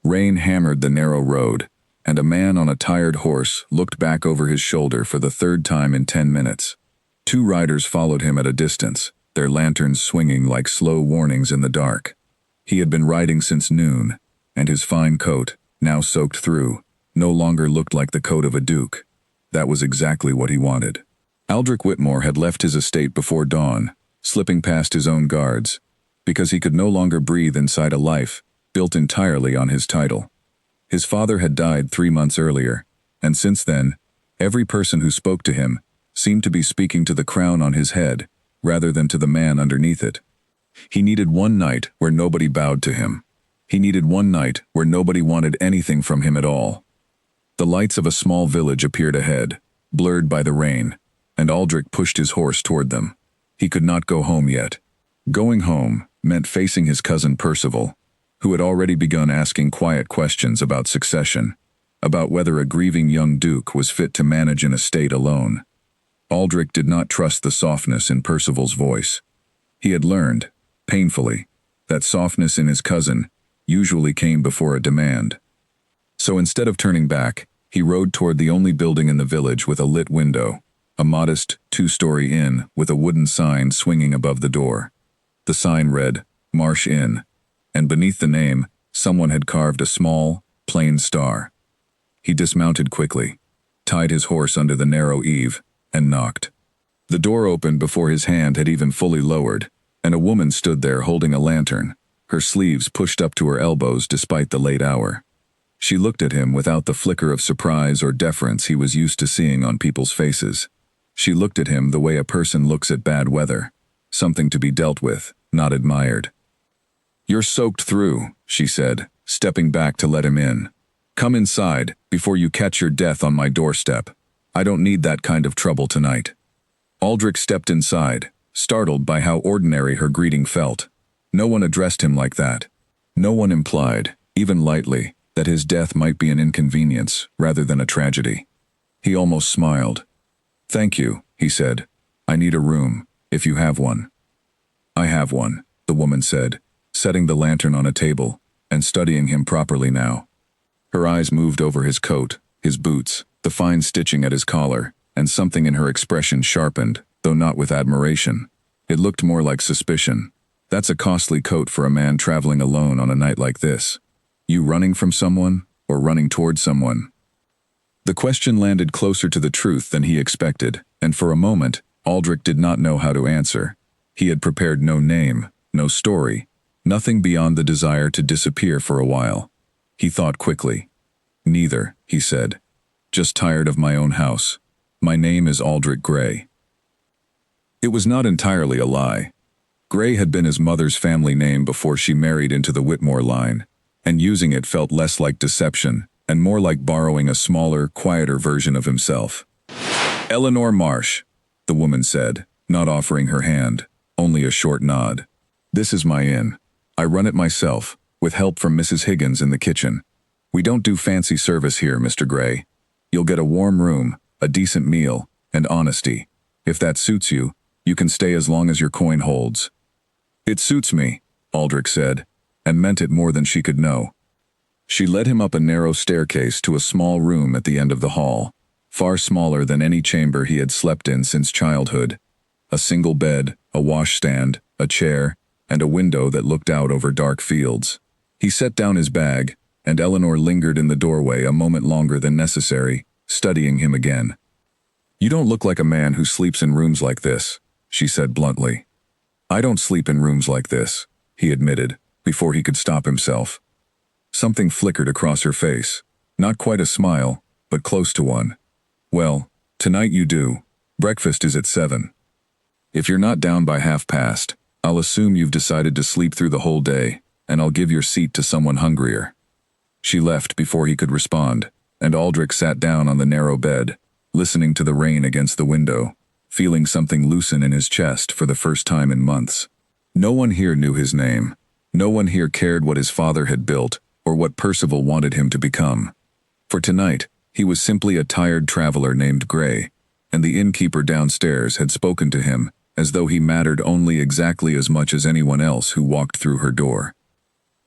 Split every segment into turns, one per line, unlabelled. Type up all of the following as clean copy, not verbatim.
Rain hammered the narrow road, and a man on a tired horse looked back over his shoulder for the third time in 10 minutes. Two riders followed him at a distance, their lanterns swinging like slow warnings in the dark. He had been riding since noon, and his fine coat, now soaked through, no longer looked like the coat of a duke. That was exactly what he wanted. Aldrich Whitmore had left his estate before dawn, slipping past his own guards, because he could no longer breathe inside a life built entirely on his title. His father had died 3 months earlier, and since then, every person who spoke to him seemed to be speaking to the crown on his head rather than to the man underneath it. He needed one night where nobody bowed to him. He needed one night where nobody wanted anything from him at all. The lights of a small village appeared ahead, blurred by the rain, and Aldrich pushed his horse toward them. He could not go home yet. Going home meant facing his cousin Percival, who had already begun asking quiet questions about succession, about whether a grieving young duke was fit to manage an estate alone. Aldrich did not trust the softness in Percival's voice. He had learned, painfully, that softness in his cousin usually came before a demand. So instead of turning back, he rode toward the only building in the village with a lit window, a modest 2-story inn with a wooden sign swinging above the door. The sign read, Marsh Inn, and beneath the name, someone had carved a small, plain star. He dismounted quickly, tied his horse under the narrow eave, and knocked. The door opened before his hand had even fully lowered, and a woman stood there holding a lantern, her sleeves pushed up to her elbows despite the late hour. She looked at him without the flicker of surprise or deference he was used to seeing on people's faces. She looked at him the way a person looks at bad weather, something to be dealt with, not admired. "You're soaked through," she said, stepping back to let him in. "Come inside, before you catch your death on my doorstep. I don't need that kind of trouble tonight." Aldrich stepped inside, startled by how ordinary her greeting felt. No one addressed him like that. No one implied, even lightly, that his death might be an inconvenience rather than a tragedy. He almost smiled. "Thank you," he said. "I need a room, if you have one." "I have one," the woman said, setting the lantern on a table and studying him properly now. Her eyes moved over his coat, his boots, the fine stitching at his collar, and something in her expression sharpened, though not with admiration. It looked more like suspicion. "That's a costly coat for a man traveling alone on a night like this. You running from someone, or running toward someone?" The question landed closer to the truth than he expected, and for a moment, Aldrich did not know how to answer. He had prepared no name, no story, nothing beyond the desire to disappear for a while. He thought quickly. "Neither," he said. "Just tired of my own house. My name is Aldrich Gray." It was not entirely a lie. Gray had been his mother's family name before she married into the Whitmore line, and using it felt less like deception and more like borrowing a smaller, quieter version of himself. "Eleanor Marsh," the woman said, not offering her hand, only a short nod. "This is my inn. I run it myself, with help from Mrs. Higgins in the kitchen. We don't do fancy service here, Mr. Gray. You'll get a warm room, a decent meal, and honesty. If that suits you, you can stay as long as your coin holds." "It suits me," Aldrich said, and meant it more than she could know. She led him up a narrow staircase to a small room at the end of the hall, far smaller than any chamber he had slept in since childhood. A single bed, a washstand, a chair, and a window that looked out over dark fields. He set down his bag, and Eleanor lingered in the doorway a moment longer than necessary, studying him again. "You don't look like a man who sleeps in rooms like this," she said bluntly. "I don't sleep in rooms like this," he admitted, before he could stop himself. Something flickered across her face. Not quite a smile, but close to one. "Well, tonight you do. Breakfast is at 7. If you're not down by past, I'll assume you've decided to sleep through the whole day, and I'll give your seat to someone hungrier." She left before he could respond, and Aldrich sat down on the narrow bed, listening to the rain against the window, feeling something loosen in his chest for the first time in months. No one here knew his name. No one here cared what his father had built or what Percival wanted him to become. For tonight, he was simply a tired traveler named Gray, and the innkeeper downstairs had spoken to him as though he mattered only exactly as much as anyone else who walked through her door.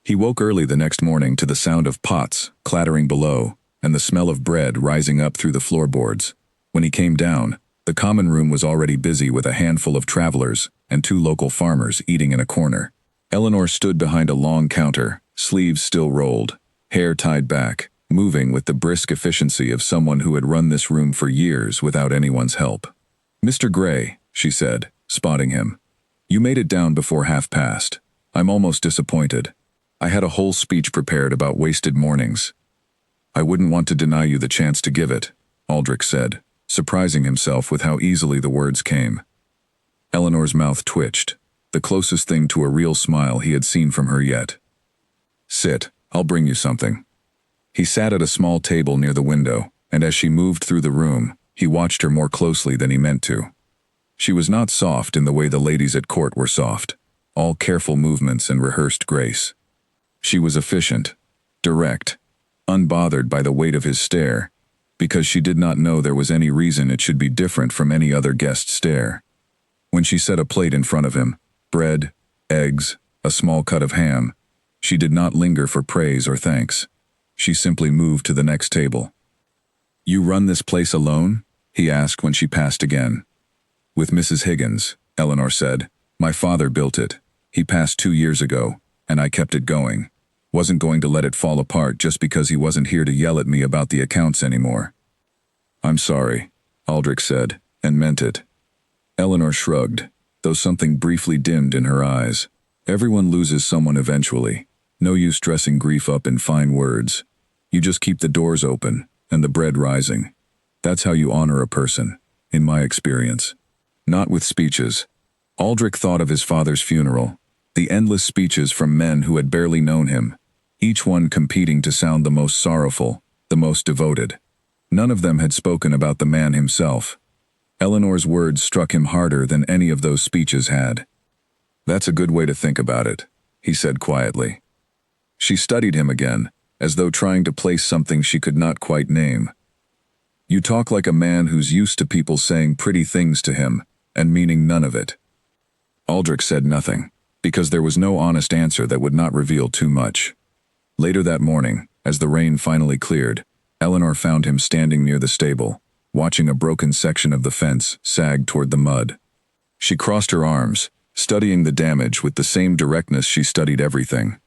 He woke early the next morning to the sound of pots clattering below and the smell of bread rising up through the floorboards. When he came down, the common room was already busy with a handful of travelers and 2 local farmers eating in a corner. Eleanor stood behind a long counter, sleeves still rolled, hair tied back, moving with the brisk efficiency of someone who had run this room for years without anyone's help. "Mr. Gray," she said, spotting him. "You made it down before 1:30. I'm almost disappointed. I had a whole speech prepared about wasted mornings." "I wouldn't want to deny you the chance to give it," Aldrich said, surprising himself with how easily the words came. Eleanor's mouth twitched, the closest thing to a real smile he had seen from her yet. "Sit, I'll bring you something." He sat at a small table near the window, and as she moved through the room, he watched her more closely than he meant to. She was not soft in the way the ladies at court were soft, all careful movements and rehearsed grace. She was efficient, direct, unbothered by the weight of his stare, because she did not know there was any reason it should be different from any other guest's stare. When she set a plate in front of him, bread, eggs, a small cut of ham, she did not linger for praise or thanks. She simply moved to the next table. "You run this place alone?" he asked when she passed again. "With Mrs. Higgins," Eleanor said. "My father built it. He passed 2 years ago, and I kept it going. Wasn't going to let it fall apart just because he wasn't here to yell at me about the accounts anymore." "I'm sorry," Aldrich said, and meant it. Eleanor shrugged, though something briefly dimmed in her eyes. Everyone loses someone eventually. No use dressing grief up in fine words. You just keep the doors open and the bread rising. That's how you honor a person, in my experience. Not with speeches. Aldrich thought of his father's funeral, the endless speeches from men who had barely known him, each one competing to sound the most sorrowful, the most devoted. None of them had spoken about the man himself. Eleanor's words struck him harder than any of those speeches had. "That's a good way to think about it," he said quietly. She studied him again, as though trying to place something she could not quite name. "You talk like a man who's used to people saying pretty things to him, and meaning none of it." Aldrich said nothing, because there was no honest answer that would not reveal too much. Later that morning, as the rain finally cleared, Eleanor found him standing near the stable, watching a broken section of the fence sag toward the mud. She crossed her arms, studying the damage with the same directness she studied everything.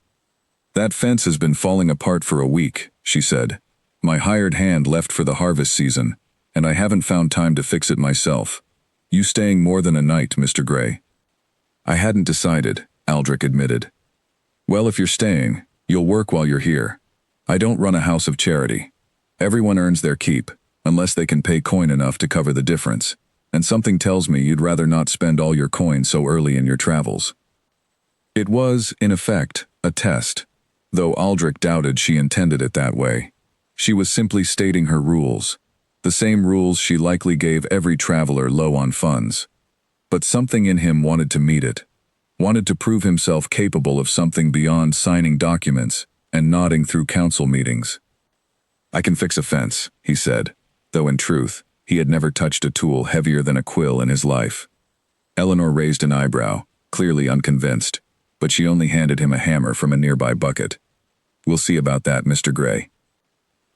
"That fence has been falling apart for a week," she said. "My hired hand left for the harvest season, and I haven't found time to fix it myself. You staying more than a night, Mr. Gray?" "I hadn't decided," Aldrich admitted. "Well, if you're staying, you'll work while you're here. I don't run a house of charity. Everyone earns their keep, unless they can pay coin enough to cover the difference, and something tells me you'd rather not spend all your coin so early in your travels." It was, in effect, a test, though Aldrich doubted she intended it that way. She was simply stating her rules, the same rules she likely gave every traveler low on funds. But something in him wanted to meet it, wanted to prove himself capable of something beyond signing documents and nodding through council meetings. "I can fix a fence," he said, though in truth, he had never touched a tool heavier than a quill in his life. Eleanor raised an eyebrow, clearly unconvinced, but she only handed him a hammer from a nearby bucket. "We'll see about that, Mr. Gray."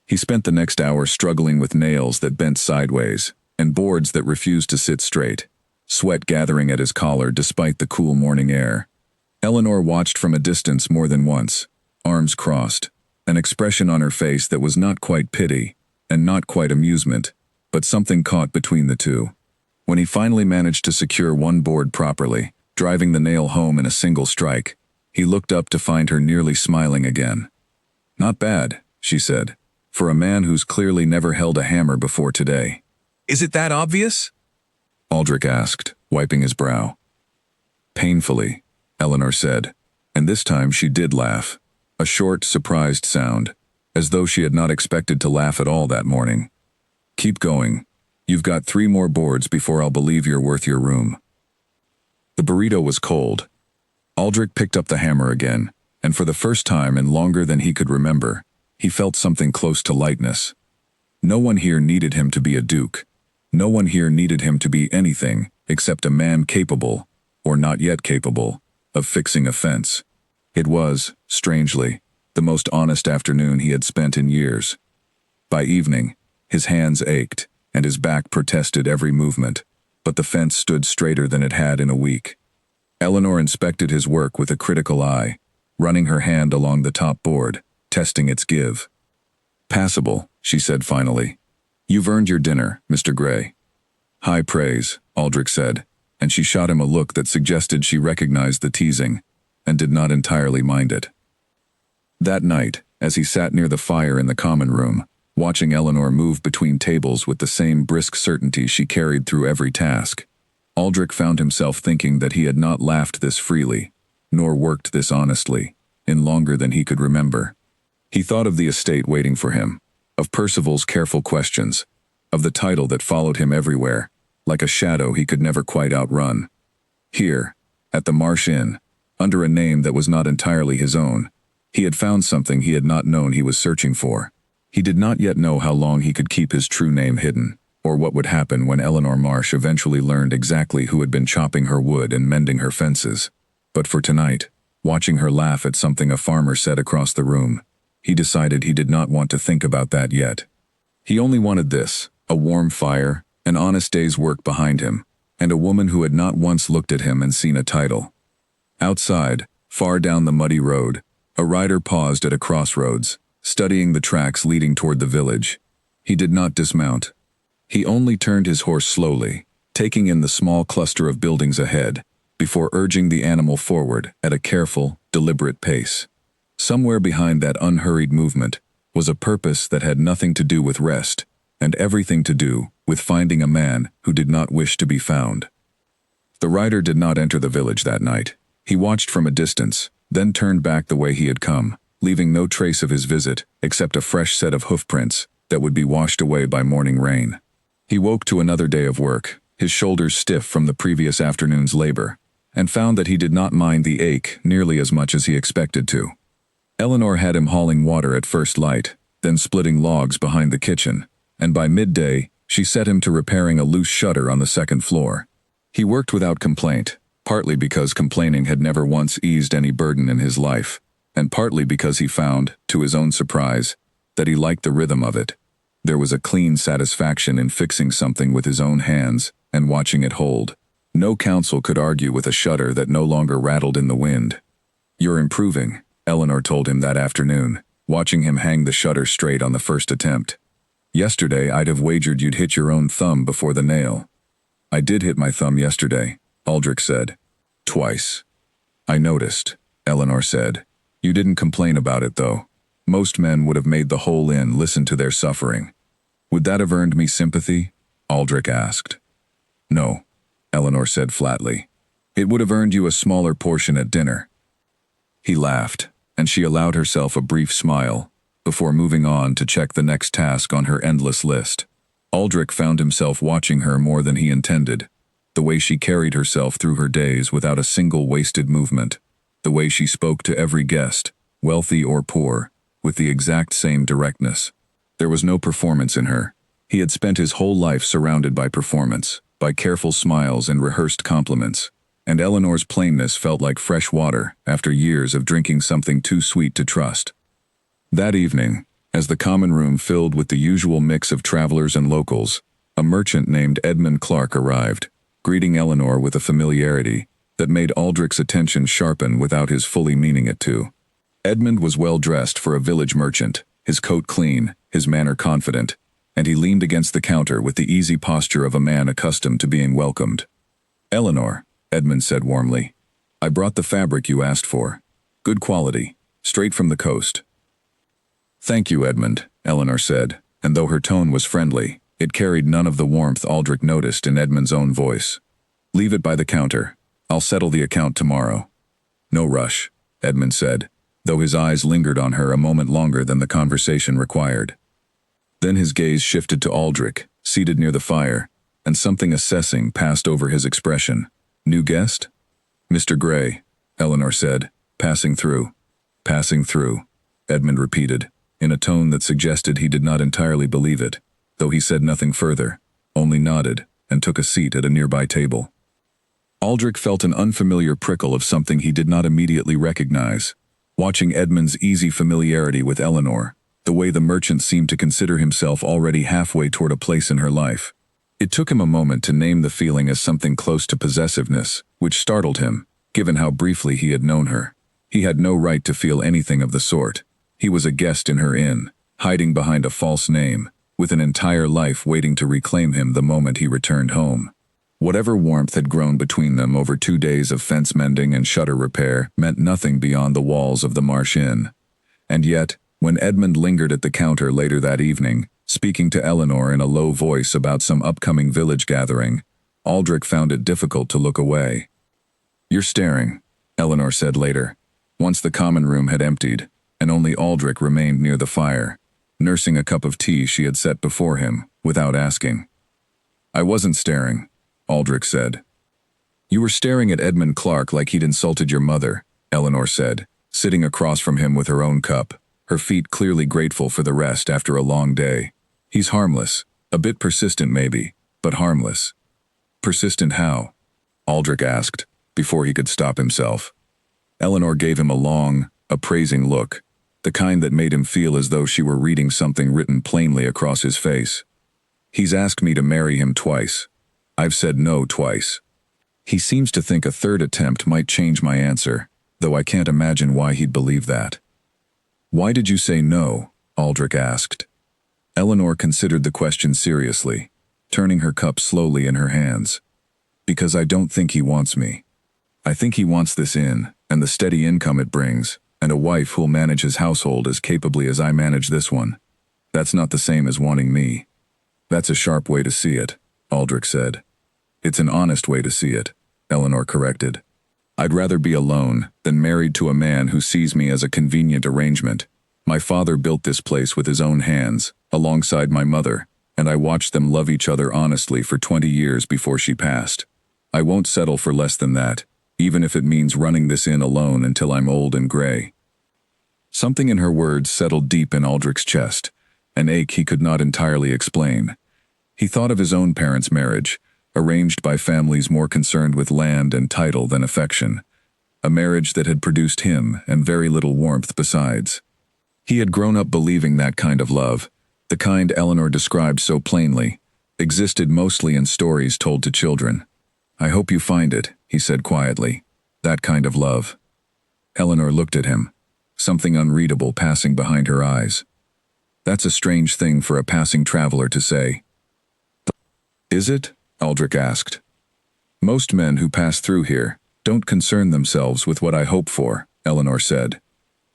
He spent the next hour struggling with nails that bent sideways and boards that refused to sit straight, sweat gathering at his collar despite the cool morning air. Eleanor watched from a distance more than once, arms crossed, an expression on her face that was not quite pity and not quite amusement, but something caught between the two. When he finally managed to secure one board properly, driving the nail home in a single strike, he looked up to find her nearly smiling again. "Not bad," she said, "for a man who's clearly never held a hammer before today." "Is it that obvious?" Aldrich asked, wiping his brow. "Painfully," Eleanor said, and this time she did laugh, a short, surprised sound, as though she had not expected to laugh at all that morning. "Keep going. You've got 3 more boards before I'll believe you're worth your room." The burrito was cold. Aldrich picked up the hammer again, and for the first time in longer than he could remember, he felt something close to lightness. No one here needed him to be a duke. No one here needed him to be anything except a man capable, or not yet capable, of fixing a fence. It was, strangely, the most honest afternoon he had spent in years. By evening, his hands ached, and his back protested every movement, but the fence stood straighter than it had in a week. Eleanor inspected his work with a critical eye, running her hand along the top board, testing its give. "Passable," she said finally. "You've earned your dinner, Mr. Gray." "High praise," Aldrich said, and she shot him a look that suggested she recognized the teasing, and did not entirely mind it. That night, as he sat near the fire in the common room, watching Eleanor move between tables with the same brisk certainty she carried through every task, Aldrich found himself thinking that he had not laughed this freely, nor worked this honestly, in longer than he could remember. He thought of the estate waiting for him, of Percival's careful questions, of the title that followed him everywhere, like a shadow he could never quite outrun. Here, at the Marsh Inn, under a name that was not entirely his own, he had found something he had not known he was searching for. He did not yet know how long he could keep his true name hidden, or what would happen when Eleanor Marsh eventually learned exactly who had been chopping her wood and mending her fences. But for tonight, watching her laugh at something a farmer said across the room, he decided he did not want to think about that yet. He only wanted this: a warm fire, an honest day's work behind him, and a woman who had not once looked at him and seen a title. Outside, far down the muddy road, a rider paused at a crossroads, studying the tracks leading toward the village. He did not dismount. He only turned his horse slowly, taking in the small cluster of buildings ahead, before urging the animal forward at a careful, deliberate pace. Somewhere behind that unhurried movement was a purpose that had nothing to do with rest, and everything to do with finding a man who did not wish to be found. The rider did not enter the village that night. He watched from a distance, then turned back the way he had come, leaving no trace of his visit except a fresh set of hoofprints that would be washed away by morning rain. He woke to another day of work, his shoulders stiff from the previous afternoon's labor, and found that he did not mind the ache nearly as much as he expected to. Eleanor had him hauling water at first light, then splitting logs behind the kitchen, and by midday, she set him to repairing a loose shutter on the second floor. He worked without complaint, partly because complaining had never once eased any burden in his life, and partly because he found, to his own surprise, that he liked the rhythm of it. There was a clean satisfaction in fixing something with his own hands and watching it hold. No counsel could argue with a shutter that no longer rattled in the wind. "You're improving," Eleanor told him that afternoon, watching him hang the shutter straight on the first attempt. "Yesterday I'd have wagered you'd hit your own thumb before the nail." "I did hit my thumb yesterday," Aldrich said. "Twice." "I noticed," Eleanor said. "You didn't complain about it, though. Most men would have made the whole inn listen to their suffering." "Would that have earned me sympathy?" Aldrich asked. "No," Eleanor said flatly. "It would have earned you a smaller portion at dinner." He laughed, and she allowed herself a brief smile, before moving on to check the next task on her endless list. Aldrich found himself watching her more than he intended, the way she carried herself through her days without a single wasted movement, the way she spoke to every guest, wealthy or poor, with the exact same directness. There was no performance in her. He had spent his whole life surrounded by performance, by careful smiles and rehearsed compliments, and Eleanor's plainness felt like fresh water after years of drinking something too sweet to trust. That evening, as the common room filled with the usual mix of travelers and locals, a merchant named Edmund Clark arrived, greeting Eleanor with a familiarity that made Aldrich's attention sharpen without his fully meaning it to. Edmund was well dressed for a village merchant, his coat clean, his manner confident, and he leaned against the counter with the easy posture of a man accustomed to being welcomed. "Eleanor," Edmund said warmly, "I brought the fabric you asked for. Good quality, straight from the coast." "Thank you, Edmund," Eleanor said, and though her tone was friendly, it carried none of the warmth Aldrich noticed in Edmund's own voice. "Leave it by the counter. I'll settle the account tomorrow." "No rush," Edmund said, though his eyes lingered on her a moment longer than the conversation required. Then his gaze shifted to Aldrich, seated near the fire, and something assessing passed over his expression. "New guest?" "Mr. Gray," Eleanor said, "passing through." "Passing through," Edmund repeated, in a tone that suggested he did not entirely believe it, though he said nothing further, only nodded, and took a seat at a nearby table. Aldrich felt an unfamiliar prickle of something he did not immediately recognize, watching Edmund's easy familiarity with Eleanor, the way the merchant seemed to consider himself already halfway toward a place in her life. It took him a moment to name the feeling as something close to possessiveness, which startled him, given how briefly he had known her. He had no right to feel anything of the sort. He was a guest in her inn, hiding behind a false name, with an entire life waiting to reclaim him the moment he returned home. Whatever warmth had grown between them over 2 days of fence mending and shutter repair meant nothing beyond the walls of the Marsh Inn. And yet, when Edmund lingered at the counter later that evening, speaking to Eleanor in a low voice about some upcoming village gathering, Aldrich found it difficult to look away. "You're staring," Eleanor said later, once the common room had emptied, and only Aldrich remained near the fire, nursing a cup of tea she had set before him, without asking. "I wasn't staring," Aldrich said. "You were staring at Edmund Clark like he'd insulted your mother," Eleanor said, sitting across from him with her own cup, her feet clearly grateful for the rest after a long day. "He's harmless, a bit persistent maybe, but harmless." "Persistent how?" Aldrich asked, before he could stop himself. Eleanor gave him a long, appraising look, the kind that made him feel as though she were reading something written plainly across his face. "He's asked me to marry him twice. I've said no twice. He seems to think a third attempt might change my answer, though I can't imagine why he'd believe that." "Why did you say no?" Aldrich asked. Eleanor considered the question seriously, turning her cup slowly in her hands. "Because I don't think he wants me. I think he wants this inn, and the steady income it brings, and a wife who'll manage his household as capably as I manage this one. That's not the same as wanting me." "That's a sharp way to see it," Aldrich said. "It's an honest way to see it," Eleanor corrected. "I'd rather be alone than married to a man who sees me as a convenient arrangement. My father built this place with his own hands, alongside my mother, and I watched them love each other honestly for 20 years before she passed. I won't settle for less than that, even if it means running this inn alone until I'm old and gray." Something in her words settled deep in Aldrich's chest, an ache he could not entirely explain. He thought of his own parents' marriage, arranged by families more concerned with land and title than affection, a marriage that had produced him and very little warmth besides. He had grown up believing that kind of love, the kind Eleanor described so plainly, existed mostly in stories told to children. "I hope you find it," he said quietly, "that kind of love." Eleanor looked at him, something unreadable passing behind her eyes. "That's a strange thing for a passing traveler to say." "Is it?" Aldrich asked. "Most men who pass through here don't concern themselves with what I hope for," Eleanor said.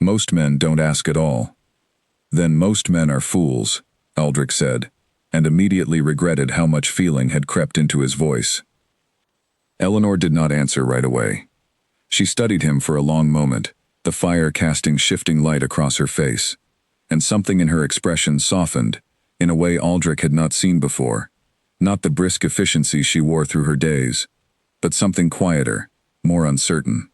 "Most men don't ask at all." "Then most men are fools," Aldrich said, and immediately regretted how much feeling had crept into his voice. Eleanor did not answer right away. She studied him for a long moment, the fire casting shifting light across her face, and something in her expression softened, in a way Aldrich had not seen before. Not the brisk efficiency she wore through her days, but something quieter, more uncertain.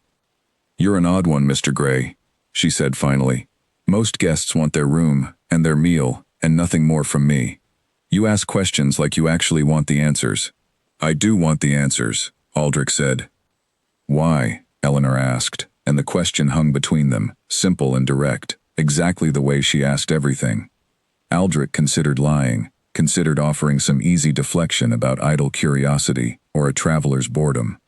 "You're an odd one, Mr. Gray," she said finally. "Most guests want their room and their meal and nothing more from me. You ask questions like you actually want the answers." "I do want the answers," Aldrich said. "Why?" Eleanor asked, and the question hung between them, simple and direct, exactly the way she asked everything. Aldrich considered lying, considered offering some easy deflection about idle curiosity or a traveler's boredom.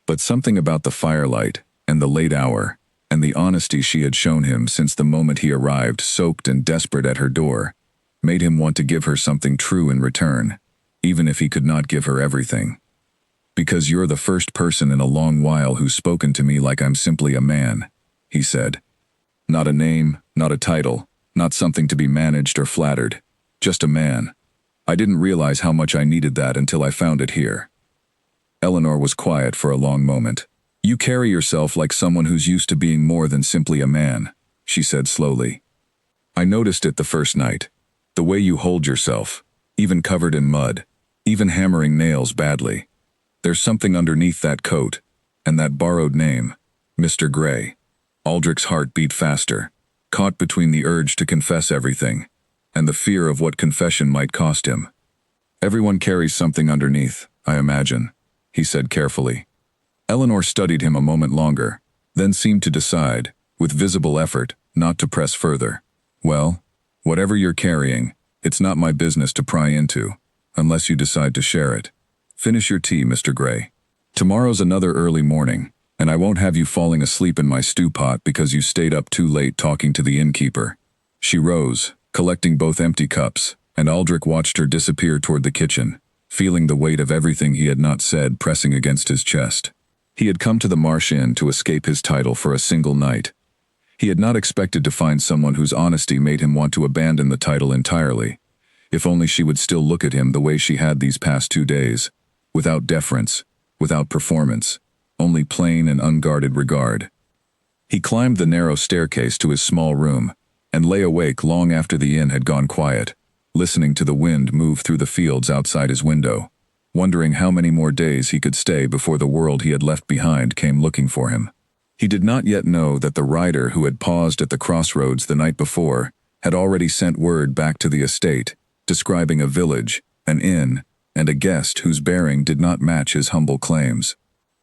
But something about the firelight, and the late hour, and the honesty she had shown him since the moment he arrived soaked and desperate at her door, made him want to give her something true in return, even if he could not give her everything. "Because you're the first person in a long while who's spoken to me like I'm simply a man," he said. "Not a name, not a title, not something to be managed or flattered. Just a man. I didn't realize how much I needed that until I found it here." Eleanor was quiet for a long moment. "You carry yourself like someone who's used to being more than simply a man," she said slowly. "I noticed it the first night. The way you hold yourself, even covered in mud, even hammering nails badly. There's something underneath that coat, and that borrowed name, Mr. Gray." Aldrich's heart beat faster, caught between the urge to confess everything, and the fear of what confession might cost him. "Everyone carries something underneath, I imagine," he said carefully. Eleanor studied him a moment longer, then seemed to decide, with visible effort not to press further. Well, whatever you're carrying, it's not my business to pry into, unless you decide to share it. Finish your tea, Mr. Gray. Tomorrow's another early morning, and I won't have you falling asleep in my stew pot because you stayed up too late talking to the innkeeper. She rose, collecting both empty cups, and Aldrich watched her disappear toward the kitchen, feeling the weight of everything he had not said pressing against his chest. He had come to the Marsh Inn to escape his title for a single night. He had not expected to find someone whose honesty made him want to abandon the title entirely. If only she would still look at him the way she had these past 2 days, without deference, without performance, only plain and unguarded regard. He climbed the narrow staircase to his small room, and lay awake long after the inn had gone quiet, listening to the wind move through the fields outside his window, wondering how many more days he could stay before the world he had left behind came looking for him. He did not yet know that the rider who had paused at the crossroads the night before had already sent word back to the estate, describing a village, an inn, and a guest whose bearing did not match his humble claims.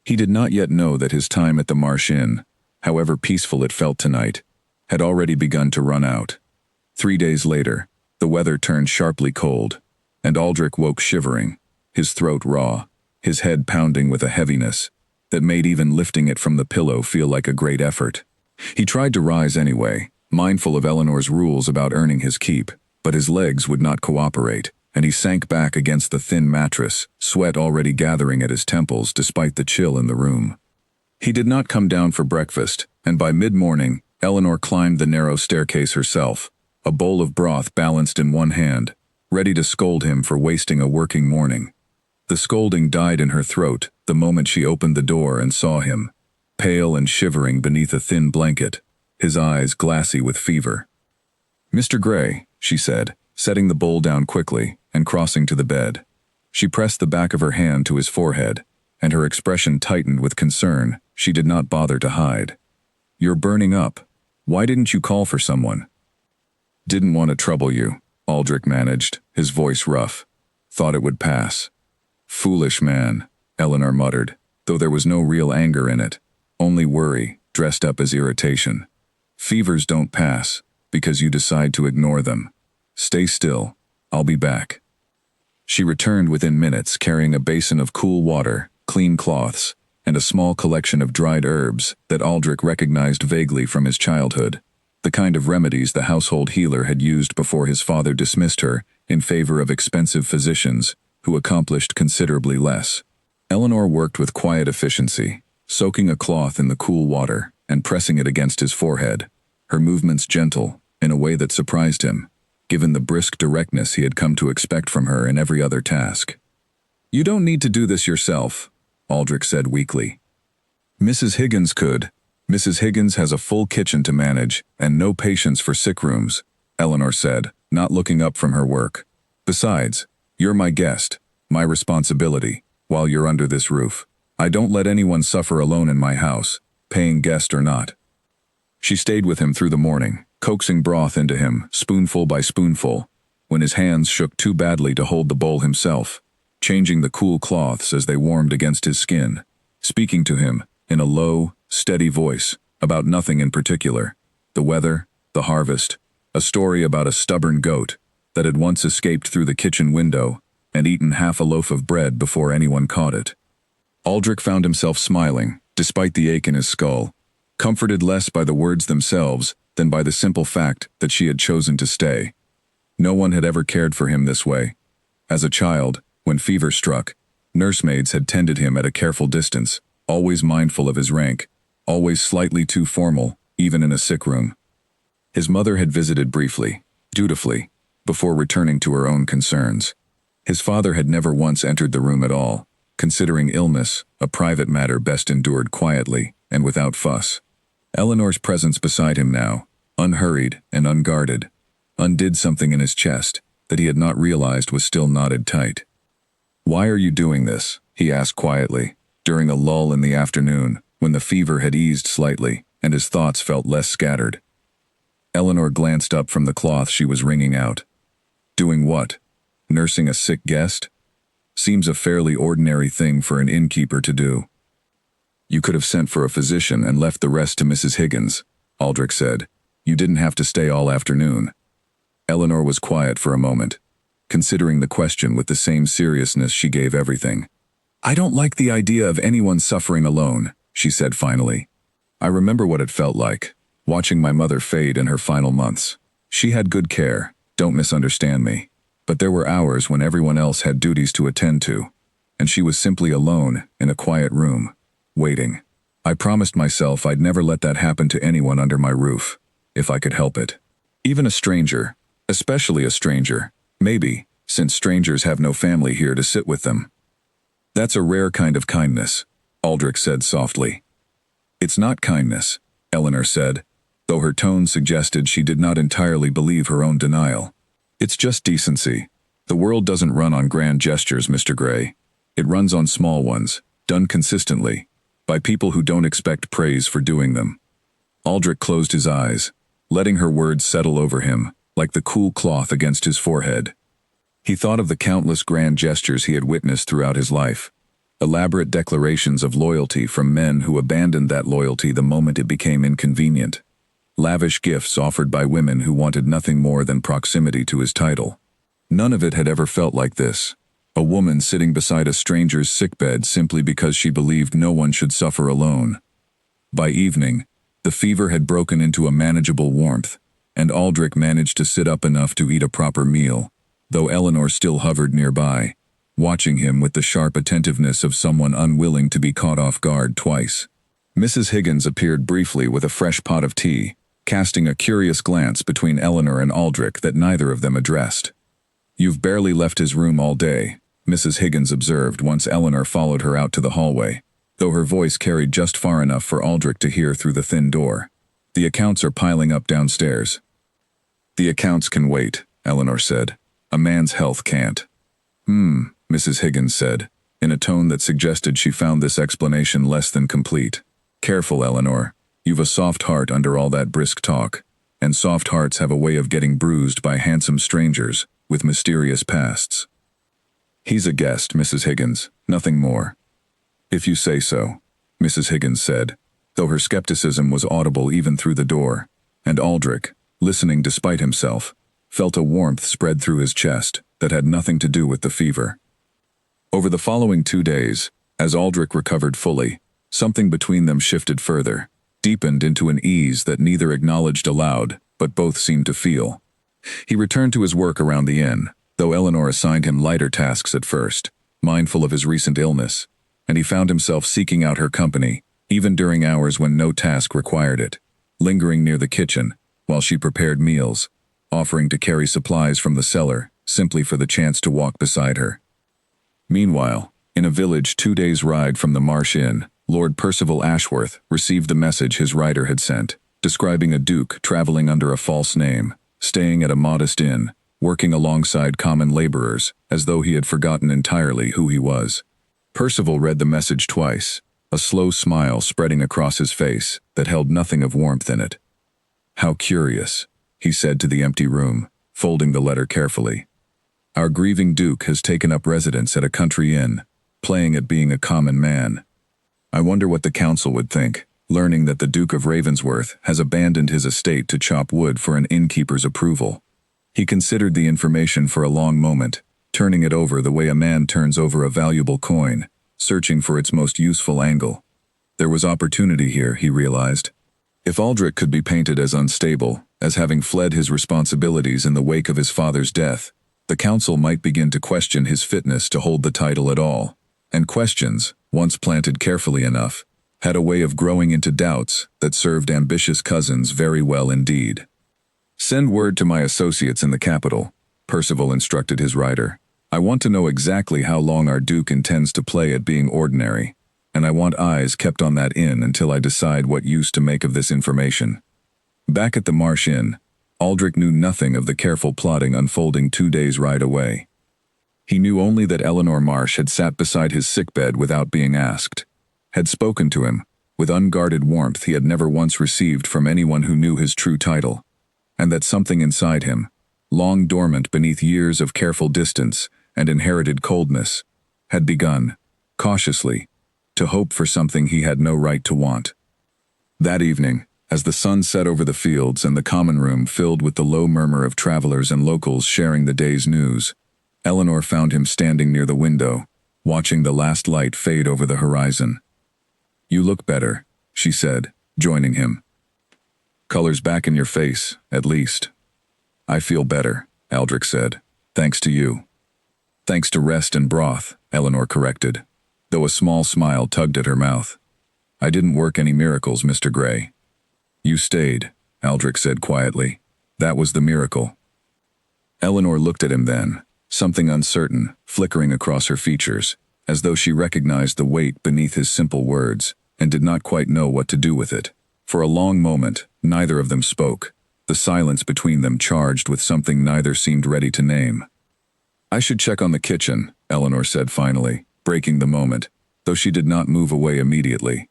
He did not yet know that his time at the Marsh Inn, however peaceful it felt tonight, had already begun to run out. 3 days later, the weather turned sharply cold, and Aldrich woke shivering, his throat raw, his head pounding with a heaviness that made even lifting it from the pillow feel like a great effort. He tried to rise anyway, mindful of Eleanor's rules about earning his keep, but his legs would not cooperate, and he sank back against the thin mattress, sweat already gathering at his temples despite the chill in the room. He did not come down for breakfast, and by mid-morning, Eleanor climbed the narrow staircase herself, a bowl of broth balanced in one hand, ready to scold him for wasting a working morning. The scolding died in her throat the moment she opened the door and saw him, pale and shivering beneath a thin blanket, his eyes glassy with fever. "Mr. Gray," she said, setting the bowl down quickly and crossing to the bed. She pressed the back of her hand to his forehead, and her expression tightened with concern she did not bother to hide. "You're burning up. Why didn't you call for someone?" "Didn't want to trouble you," Aldrich managed, his voice rough. "Thought it would pass." "Foolish man," Eleanor muttered, though there was no real anger in it, only worry, dressed up as irritation. "Fevers don't pass, because you decide to ignore them. Stay still. I'll be back." She returned within minutes carrying a basin of cool water, clean cloths, and a small collection of dried herbs that Aldrich recognized vaguely from his childhood, the kind of remedies the household healer had used before his father dismissed her in favor of expensive physicians who accomplished considerably less. Eleanor worked with quiet efficiency, soaking a cloth in the cool water and pressing it against his forehead, her movements gentle in a way that surprised him, given the brisk directness he had come to expect from her in every other task. "You don't need to do this yourself," Aldrich said weakly. "Mrs. Higgins could. Mrs. Higgins has a full kitchen to manage and no patience for sick rooms," Eleanor said, not looking up from her work. "Besides, you're my guest, my responsibility, while you're under this roof. I don't let anyone suffer alone in my house, paying guest or not." She stayed with him through the morning, coaxing broth into him, spoonful by spoonful, when his hands shook too badly to hold the bowl himself, changing the cool cloths as they warmed against his skin, speaking to him, in a low, steady voice, about nothing in particular, the weather, the harvest, a story about a stubborn goat that had once escaped through the kitchen window and eaten half a loaf of bread before anyone caught it. Aldrich found himself smiling, despite the ache in his skull, comforted less by the words themselves than by the simple fact that she had chosen to stay. No one had ever cared for him this way. As a child, when fever struck, nursemaids had tended him at a careful distance, always mindful of his rank, always slightly too formal, even in a sick room. His mother had visited briefly, dutifully, before returning to her own concerns. His father had never once entered the room at all, considering illness a private matter best endured quietly and without fuss. Eleanor's presence beside him now, unhurried and unguarded, undid something in his chest that he had not realized was still knotted tight. "Why are you doing this?" he asked quietly, during a lull in the afternoon when the fever had eased slightly and his thoughts felt less scattered. Eleanor glanced up from the cloth she was wringing out. "Doing what? Nursing a sick guest? Seems a fairly ordinary thing for an innkeeper to do." "You could have sent for a physician and left the rest to Mrs. Higgins." Aldrich said. "You didn't have to stay all afternoon." Eleanor was quiet for a moment, considering the question with the same seriousness she gave everything. "I don't like the idea of anyone suffering alone," she said finally. "I remember what it felt like, watching my mother fade in her final months. She had good care, don't misunderstand me. But there were hours when everyone else had duties to attend to, and she was simply alone in a quiet room, waiting. I promised myself I'd never let that happen to anyone under my roof, if I could help it. Even a stranger, especially a stranger, maybe, since strangers have no family here to sit with them." "That's a rare kind of kindness," Aldrich said softly. "It's not kindness," Eleanor said, though her tone suggested she did not entirely believe her own denial. "It's just decency. The world doesn't run on grand gestures, Mr. Gray. It runs on small ones, done consistently, by people who don't expect praise for doing them." Aldrich closed his eyes, letting her words settle over him, like the cool cloth against his forehead. He thought of the countless grand gestures he had witnessed throughout his life, elaborate declarations of loyalty from men who abandoned that loyalty the moment it became inconvenient, lavish gifts offered by women who wanted nothing more than proximity to his title. None of it had ever felt like this. A woman sitting beside a stranger's sickbed simply because she believed no one should suffer alone. By evening, the fever had broken into a manageable warmth, and Aldrich managed to sit up enough to eat a proper meal, though Eleanor still hovered nearby, watching him with the sharp attentiveness of someone unwilling to be caught off guard twice. Mrs. Higgins appeared briefly with a fresh pot of tea, casting a curious glance between Eleanor and Aldrich that neither of them addressed. "You've barely left his room all day," Mrs. Higgins observed once Eleanor followed her out to the hallway, though her voice carried just far enough for Aldrich to hear through the thin door. "The accounts are piling up downstairs." "The accounts can wait," Eleanor said. "A man's health can't." Mrs. Higgins said, in a tone that suggested she found this explanation less than complete. "Careful, Eleanor. You've a soft heart under all that brisk talk, and soft hearts have a way of getting bruised by handsome strangers with mysterious pasts." "He's a guest, Mrs. Higgins, nothing more." "If you say so," Mrs. Higgins said, though her skepticism was audible even through the door, and Aldrich, listening despite himself, felt a warmth spread through his chest that had nothing to do with the fever. Over the following 2 days, as Aldrich recovered fully, something between them shifted further, deepened into an ease that neither acknowledged aloud, but both seemed to feel. He returned to his work around the inn, though Eleanor assigned him lighter tasks at first, mindful of his recent illness, and he found himself seeking out her company, even during hours when no task required it, lingering near the kitchen, while she prepared meals, offering to carry supplies from the cellar, simply for the chance to walk beside her. Meanwhile, in a village 2 days' ride from the Marsh Inn, Lord Percival Ashworth received the message his rider had sent, describing a duke traveling under a false name, staying at a modest inn, working alongside common laborers, as though he had forgotten entirely who he was. Percival read the message twice, a slow smile spreading across his face that held nothing of warmth in it. "How curious," he said to the empty room, folding the letter carefully. "Our grieving duke has taken up residence at a country inn, playing at being a common man. I wonder what the council would think, learning that the Duke of Ravensworth has abandoned his estate to chop wood for an innkeeper's approval." He considered the information for a long moment, turning it over the way a man turns over a valuable coin, searching for its most useful angle. There was opportunity here, he realized. If Aldrich could be painted as unstable, as having fled his responsibilities in the wake of his father's death, the council might begin to question his fitness to hold the title at all. And questions, once planted carefully enough, had a way of growing into doubts that served ambitious cousins very well indeed. "Send word to my associates in the capital," Percival instructed his rider. "I want to know exactly how long our duke intends to play at being ordinary, and I want eyes kept on that inn until I decide what use to make of this information." Back at the Marsh Inn, Aldrich knew nothing of the careful plotting unfolding 2 days' ride away. He knew only that Eleanor Marsh had sat beside his sickbed without being asked, had spoken to him, with unguarded warmth he had never once received from anyone who knew his true title, and that something inside him, long dormant beneath years of careful distance and inherited coldness, had begun, cautiously, to hope for something he had no right to want. That evening, As the sun set over the fields and the common room filled with the low murmur of travelers and locals sharing the day's news, Eleanor found him standing near the window, watching the last light fade over the horizon. "You look better," she said, joining him. "Color's back in your face, at least." "I feel better," Aldrich said. "Thanks to you." "Thanks to rest and broth," Eleanor corrected, though a small smile tugged at her mouth. "I didn't work any miracles, Mr. Gray." "You stayed," Aldrich said quietly. "That was the miracle." Eleanor looked at him then, something uncertain flickering across her features, as though she recognized the weight beneath his simple words, and did not quite know what to do with it. For a long moment, neither of them spoke, the silence between them charged with something neither seemed ready to name. "I should check on the kitchen," Eleanor said finally, breaking the moment, though she did not move away immediately.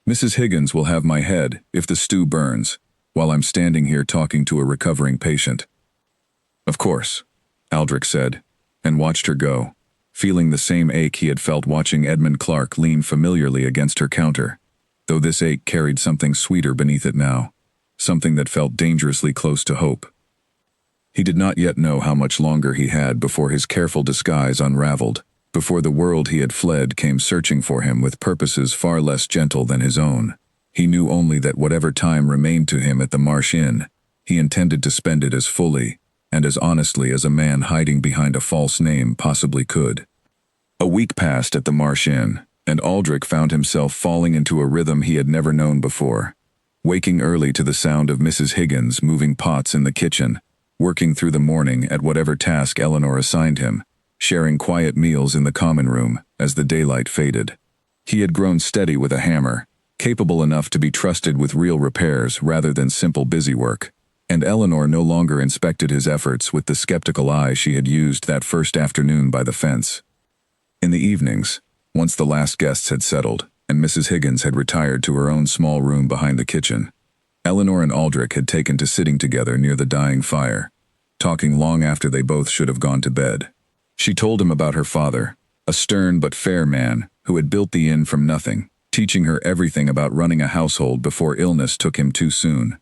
"Mrs. Higgins will have my head if the stew burns, while I'm standing here talking to a recovering patient." "Of course," Aldrich said, and watched her go, feeling the same ache he had felt watching Edmund Clark lean familiarly against her counter, though this ache carried something sweeter beneath it now, something that felt dangerously close to hope. He did not yet know how much longer he had before his careful disguise unraveled, before the world he had fled came searching for him with purposes far less gentle than his own. He knew only that whatever time remained to him at the Marsh Inn, he intended to spend it as fully and as honestly as a man hiding behind a false name possibly could. A week passed at the Marsh Inn, and Aldrich found himself falling into a rhythm he had never known before, waking early to the sound of Mrs. Higgins moving pots in the kitchen, working through the morning at whatever task Eleanor assigned him, sharing quiet meals in the common room as the daylight faded. He had grown steady with a hammer, capable enough to be trusted with real repairs rather than simple busy work, and Eleanor no longer inspected his efforts with the skeptical eye she had used that first afternoon by the fence. In the evenings, once the last guests had settled and Mrs. Higgins had retired to her own small room behind the kitchen, Eleanor and Aldrich had taken to sitting together near the dying fire, talking long after they both should have gone to bed. She told him about her father, a stern but fair man who had built the inn from nothing, teaching her everything about running a household before illness took him too soon.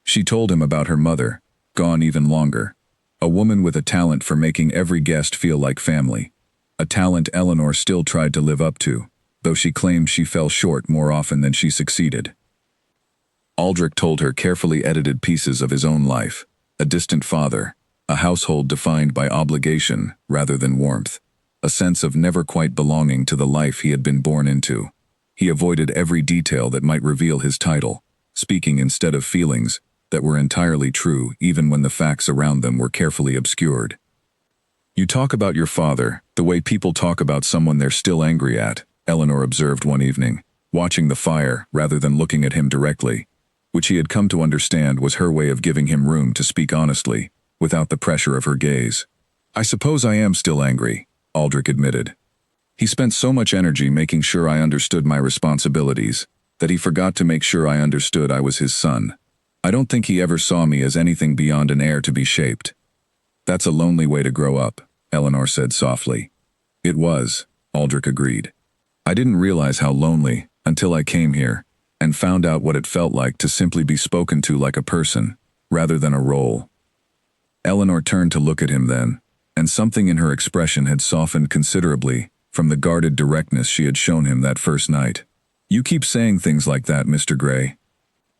She told him about her mother, gone even longer, a woman with a talent for making every guest feel like family, a talent Eleanor still tried to live up to, though she claimed she fell short more often than she succeeded. Aldrich told her carefully edited pieces of his own life, a distant father, a household defined by obligation rather than warmth, a sense of never quite belonging to the life he had been born into. He avoided every detail that might reveal his title, speaking instead of feelings that were entirely true even when the facts around them were carefully obscured. "You talk about your father the way people talk about someone they're still angry at," Eleanor observed one evening, watching the fire rather than looking at him directly, which he had come to understand was her way of giving him room to speak honestly, without the pressure of her gaze. "I suppose I am still angry," Aldrich admitted. "He spent so much energy making sure I understood my responsibilities, that he forgot to make sure I understood I was his son. I don't think he ever saw me as anything beyond an heir to be shaped." "That's a lonely way to grow up," Eleanor said softly. "It was," Aldrich agreed. "I didn't realize how lonely until I came here and found out what it felt like to simply be spoken to like a person, rather than a role." Eleanor turned to look at him then, and something in her expression had softened considerably from the guarded directness she had shown him that first night. "You keep saying things like that, Mr. Gray.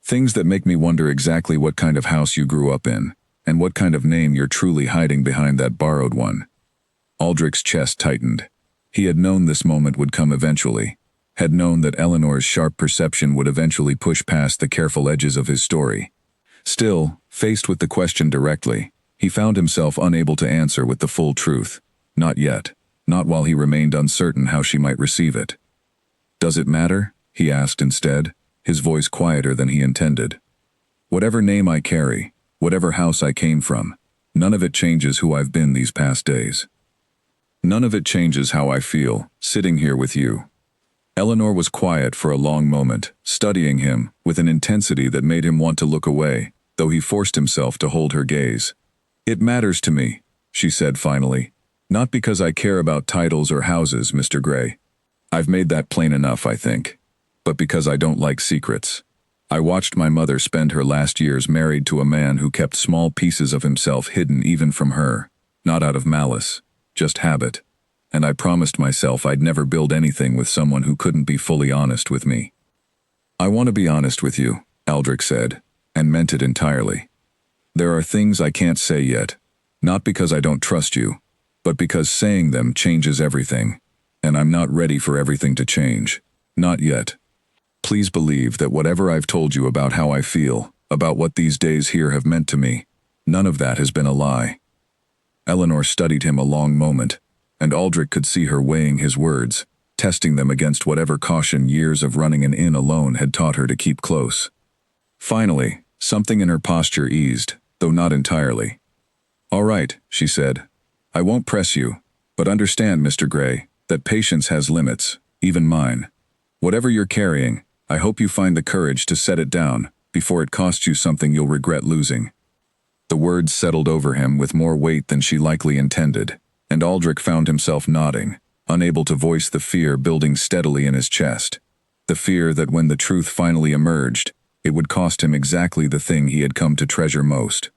Things that make me wonder exactly what kind of house you grew up in, and what kind of name you're truly hiding behind that borrowed one." Aldrich's chest tightened. He had known this moment would come eventually, had known that Eleanor's sharp perception would eventually push past the careful edges of his story. Still, faced with the question directly, he found himself unable to answer with the full truth. Not yet, not while he remained uncertain how she might receive it. "Does it matter?" he asked instead, his voice quieter than he intended. "Whatever name I carry, whatever house I came from, none of it changes who I've been these past days. None of it changes how I feel, sitting here with you." Eleanor was quiet for a long moment, studying him with an intensity that made him want to look away, though he forced himself to hold her gaze. "It matters to me," she said finally. "Not because I care about titles or houses, Mr. Gray. I've made that plain enough, I think. But because I don't like secrets. I watched my mother spend her last years married to a man who kept small pieces of himself hidden even from her, not out of malice, just habit. And I promised myself I'd never build anything with someone who couldn't be fully honest with me. I want to be honest with you, Aldrich said, and meant it entirely. There are things I can't say yet, not because I don't trust you, but because saying them changes everything, and I'm not ready for everything to change. Not yet. Please believe that whatever I've told you about how I feel, about what these days here have meant to me, none of that has been a lie. Eleanor studied him a long moment, and Aldrich could see her weighing his words, testing them against whatever caution years of running an inn alone had taught her to keep close. Finally, something in her posture eased, though not entirely. "All right," she said. "I won't press you, but understand, Mr. Gray, that patience has limits, even mine. Whatever you're carrying, I hope you find the courage to set it down before it costs you something you'll regret losing." The words settled over him with more weight than she likely intended, and Aldrich found himself nodding, unable to voice the fear building steadily in his chest. The fear that when the truth finally emerged, it would cost him exactly the thing he had come to treasure most.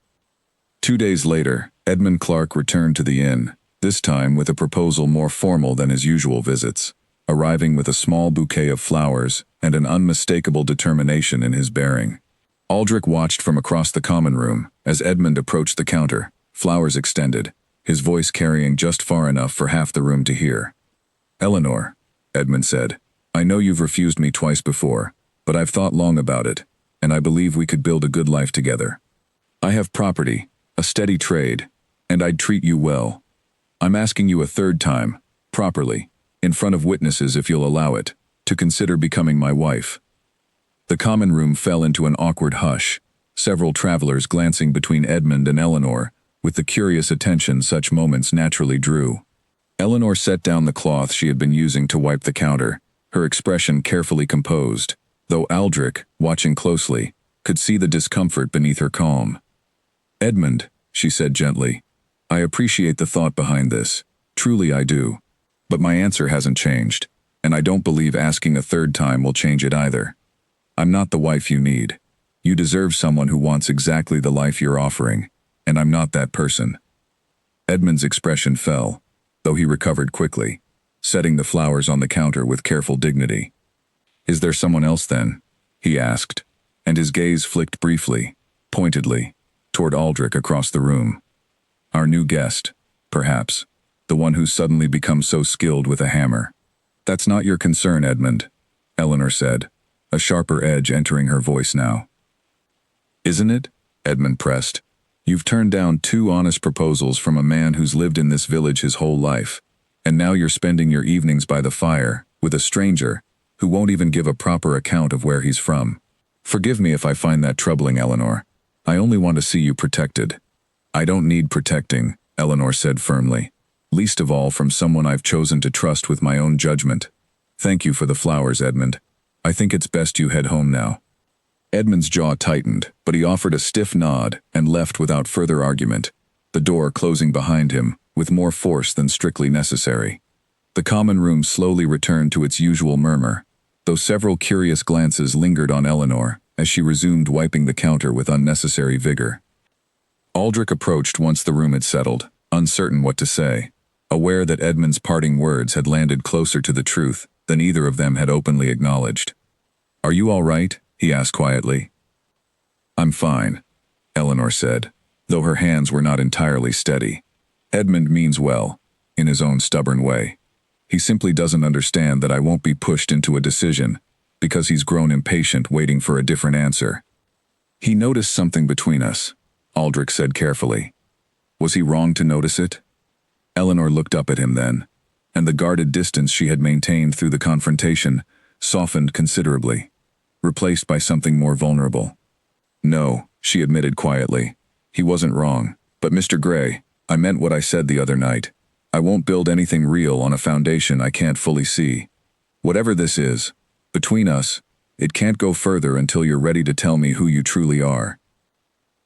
2 days later, Edmund Clark returned to the inn, this time with a proposal more formal than his usual visits, arriving with a small bouquet of flowers and an unmistakable determination in his bearing. Aldrich watched from across the common room as Edmund approached the counter, flowers extended, his voice carrying just far enough for half the room to hear. "Eleanor," Edmund said, "I know you've refused me twice before, but I've thought long about it, and I believe we could build a good life together. I have property, a steady trade, and I'd treat you well. I'm asking you a third time, properly, in front of witnesses if you'll allow it, to consider becoming my wife." The common room fell into an awkward hush, several travelers glancing between Edmund and Eleanor, with the curious attention such moments naturally drew. Eleanor set down the cloth she had been using to wipe the counter, her expression carefully composed, though Aldrich, watching closely, could see the discomfort beneath her calm. "Edmund," she said gently, "I appreciate the thought behind this, truly I do. But my answer hasn't changed, and I don't believe asking a third time will change it either. I'm not the wife you need. You deserve someone who wants exactly the life you're offering, and I'm not that person." Edmund's expression fell, though he recovered quickly, setting the flowers on the counter with careful dignity. "Is there someone else then?" he asked, and his gaze flicked briefly, pointedly, toward Aldrich across the room. "Our new guest, perhaps, the one who's suddenly become so skilled with a hammer." "That's not your concern, Edmund," Eleanor said, a sharper edge entering her voice now. "Isn't it?" Edmund pressed. "You've turned down 2 honest proposals from a man who's lived in this village his whole life, and now you're spending your evenings by the fire with a stranger who won't even give a proper account of where he's from. Forgive me if I find that troubling, Eleanor. I only want to see you protected." "I don't need protecting," Eleanor said firmly, "least of all from someone I've chosen to trust with my own judgment. Thank you for the flowers, Edmund. I think it's best you head home now." Edmund's jaw tightened, but he offered a stiff nod and left without further argument, the door closing behind him with more force than strictly necessary. The common room slowly returned to its usual murmur, though several curious glances lingered on Eleanor as she resumed wiping the counter with unnecessary vigor. Aldrich approached once the room had settled, uncertain what to say, aware that Edmund's parting words had landed closer to the truth than either of them had openly acknowledged. "Are you all right?" he asked quietly. "I'm fine," Eleanor said, though her hands were not entirely steady. "Edmund means well, in his own stubborn way. He simply doesn't understand that I won't be pushed into a decision, because he's grown impatient waiting for a different answer." "He noticed something between us," Aldrich said carefully. "Was he wrong to notice it?" Eleanor looked up at him then, and the guarded distance she had maintained through the confrontation softened considerably, replaced by something more vulnerable. "No," she admitted quietly. "He wasn't wrong. But Mr. Gray, I meant what I said the other night. I won't build anything real on a foundation I can't fully see. Whatever this is, between us, it can't go further until you're ready to tell me who you truly are."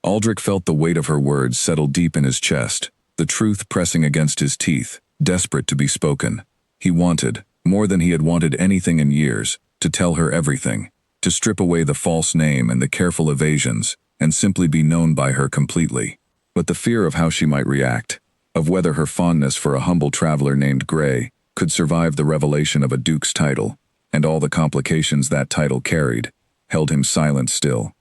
Aldrich felt the weight of her words settle deep in his chest, the truth pressing against his teeth, desperate to be spoken. He wanted, more than he had wanted anything in years, to tell her everything. to strip away the false name and the careful evasions, and simply be known by her completely. But the fear of how she might react, of whether her fondness for a humble traveler named Gray could survive the revelation of a duke's title, and all the complications that title carried, held him silent still.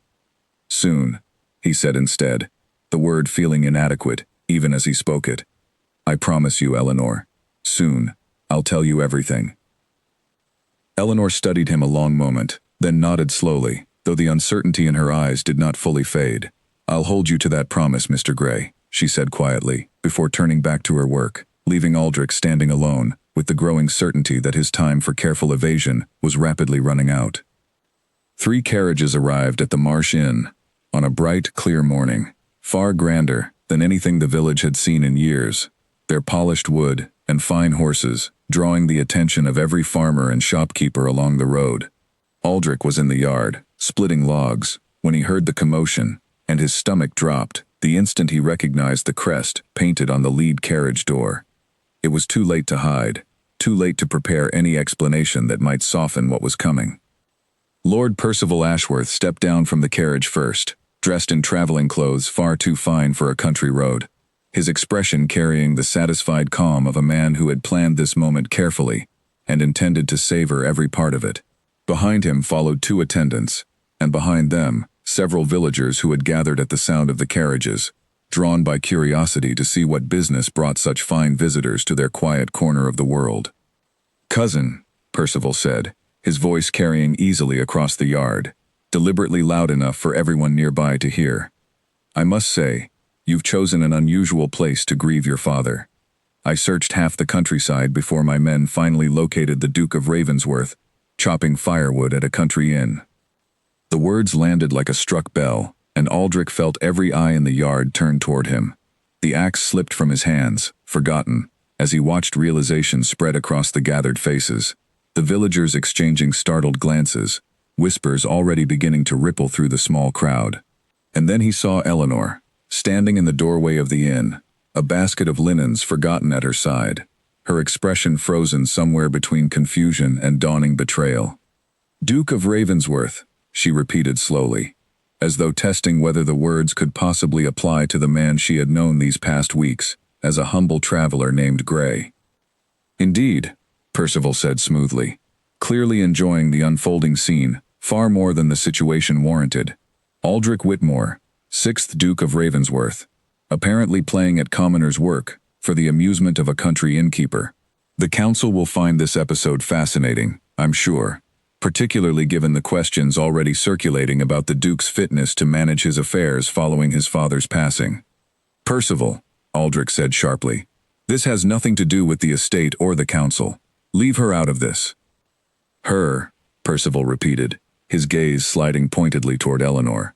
"Soon," he said instead, the word feeling inadequate, even as he spoke it. "I promise you, Eleanor. Soon, I'll tell you everything." Eleanor studied him a long moment, then nodded slowly, though the uncertainty in her eyes did not fully fade. "I'll hold you to that promise, Mr. Gray," she said quietly, before turning back to her work, leaving Aldrich standing alone, with the growing certainty that his time for careful evasion was rapidly running out. 3 carriages arrived at the Marsh Inn on a bright, clear morning, far grander than anything the village had seen in years, their polished wood and fine horses drawing the attention of every farmer and shopkeeper along the road. Aldrich was in the yard, splitting logs, when he heard the commotion, and his stomach dropped the instant he recognized the crest painted on the lead carriage door. It was too late to hide, too late to prepare any explanation that might soften what was coming. Lord Percival Ashworth stepped down from the carriage first, dressed in traveling clothes far too fine for a country road, his expression carrying the satisfied calm of a man who had planned this moment carefully and intended to savor every part of it. Behind him followed 2 attendants, and behind them, several villagers who had gathered at the sound of the carriages, drawn by curiosity to see what business brought such fine visitors to their quiet corner of the world. "Cousin," Percival said, his voice carrying easily across the yard, deliberately loud enough for everyone nearby to hear. "I must say, you've chosen an unusual place to grieve your father. I searched half the countryside before my men finally located the Duke of Ravensworth, chopping firewood at a country inn." The words landed like a struck bell, and Aldrich felt every eye in the yard turn toward him. The axe slipped from his hands, forgotten, as he watched realization spread across the gathered faces, the villagers exchanging startled glances, whispers already beginning to ripple through the small crowd. And then he saw Eleanor, standing in the doorway of the inn, a basket of linens forgotten at her side, her expression frozen somewhere between confusion and dawning betrayal. "Duke of Ravensworth," she repeated slowly, as though testing whether the words could possibly apply to the man she had known these past weeks as a humble traveler named Gray. "Indeed," Percival said smoothly, clearly enjoying the unfolding scene far more than the situation warranted. "Aldrich Whitmore, 6th Duke of Ravensworth, apparently playing at commoner's work for the amusement of a country innkeeper. The council will find this episode fascinating, I'm sure, particularly given the questions already circulating about the Duke's fitness to manage his affairs following his father's passing." "Percival," Aldrich said sharply, "this has nothing to do with the estate or the council. Leave her out of this." "Her," Percival repeated, his gaze sliding pointedly toward Eleanor.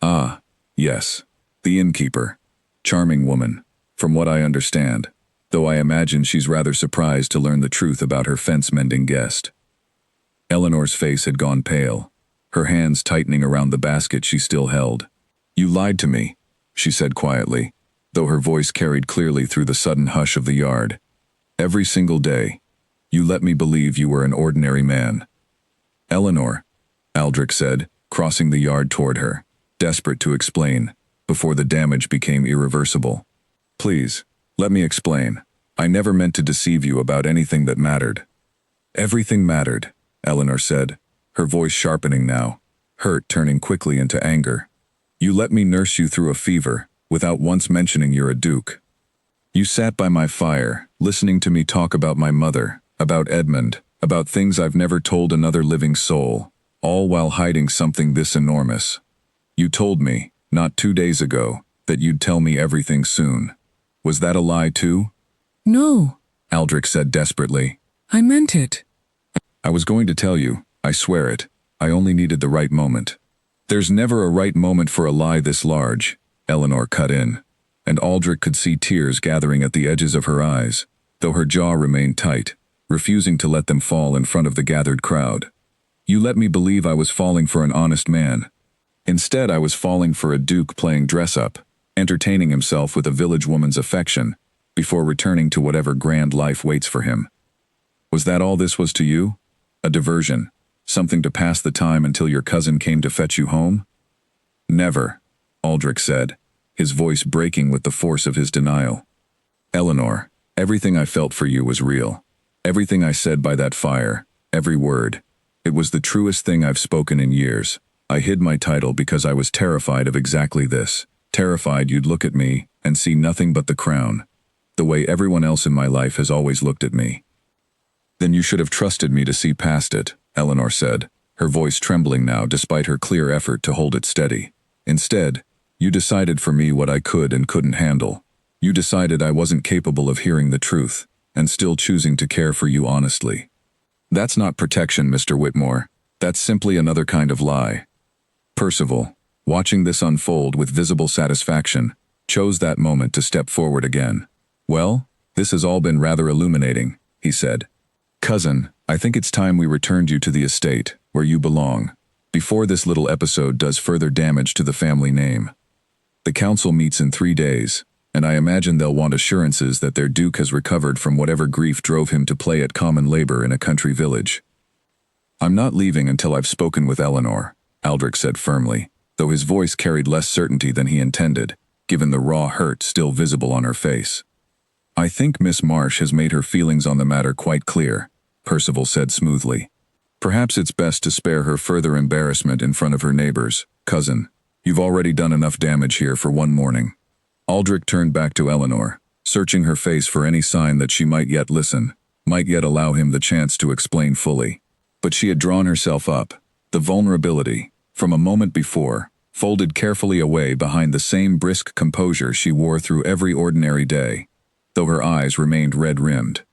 "Ah, yes, the innkeeper. Charming woman, from what I understand, though I imagine she's rather surprised to learn the truth about her fence-mending guest." Eleanor's face had gone pale, her hands tightening around the basket she still held. "You lied to me," she said quietly, though her voice carried clearly through the sudden hush of the yard. "Every single day, you let me believe you were an ordinary man." "Eleanor," Aldrich said, crossing the yard toward her, desperate to explain, before the damage became irreversible. "Please, let me explain. I never meant to deceive you about anything that mattered." "Everything mattered," Eleanor said, her voice sharpening now, hurt turning quickly into anger. "You let me nurse you through a fever, without once mentioning you're a duke. You sat by my fire, listening to me talk about my mother, about Edmund, about things I've never told another living soul, all while hiding something this enormous. You told me, not 2 days ago, that you'd tell me everything soon. Was that a lie too?"
"No,"
Aldrich said desperately.
"I meant it."
"I was going to tell you, I swear it. I only needed the right moment." "There's never a right moment for a lie this large," Eleanor cut in, and Aldrich could see tears gathering at the edges of her eyes, though her jaw remained tight, refusing to let them fall in front of the gathered crowd. "You let me believe I was falling for an honest man. Instead, I was falling for a duke playing dress-up, entertaining himself with a village woman's affection, before returning to whatever grand life waits for him. Was that all this was to you? A diversion, Something to pass the time until your cousin came to fetch you home? Never, Aldrich said, his voice breaking with the force of his denial. Eleanor, everything I felt for you was real. Everything I said by that fire, every word. It was the truest thing I've spoken in years. I hid my title because I was terrified of exactly this. Terrified you'd look at me and see nothing but the crown. The way everyone else in my life has always looked at me. Then you should have trusted me to see past it, Eleanor said, her voice trembling now despite her clear effort to hold it steady. Instead, you decided for me what I could and couldn't handle. You decided I wasn't capable of hearing the truth, and still choosing to care for you honestly. That's not protection, Mr. Whitmore. That's simply another kind of lie. Percival, watching this unfold with visible satisfaction, chose that moment to step forward again. Well, this has all been rather illuminating, he said. Cousin, I think it's time we returned you to the estate, where you belong, before this little episode does further damage to the family name. The council meets in 3 days, and I imagine they'll want assurances that their duke has recovered from whatever grief drove him to play at common labor in a country village. I'm not leaving until I've spoken with Eleanor, Aldrich said firmly, though his voice carried less certainty than he intended, given the raw hurt still visible on her face. I think Miss Marsh has made her feelings on the matter quite clear, Percival said smoothly. Perhaps it's best to spare her further embarrassment in front of her neighbors. Cousin, you've already done enough damage here for one morning. Aldrich turned back to Eleanor, searching her face for any sign that she might yet listen, might yet allow him the chance to explain fully. But she had drawn herself up, the vulnerability, from a moment before, folded carefully away behind the same brisk composure she wore through every ordinary day, though her eyes remained red-rimmed.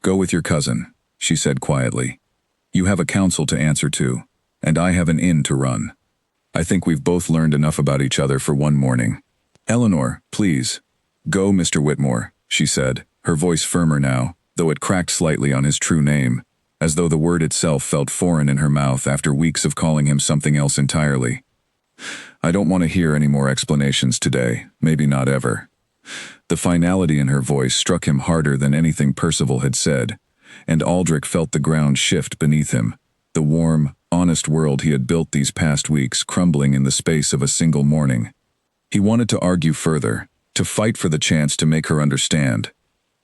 Go with your cousin, she said quietly. You have a council to answer to, and I have an inn to run. I think we've both learned enough about each other for one morning. Eleanor, please. Go, Mr. Whitmore, she said, her voice firmer now, though it cracked slightly on his true name, as though the word itself felt foreign in her mouth after weeks of calling him something else entirely. I don't want to hear any more explanations today, maybe not ever. The finality in her voice struck him harder than anything Percival had said, and Aldrich felt the ground shift beneath him, the warm, honest world he had built these past weeks crumbling in the space of a single morning. He wanted to argue further, to fight for the chance to make her understand.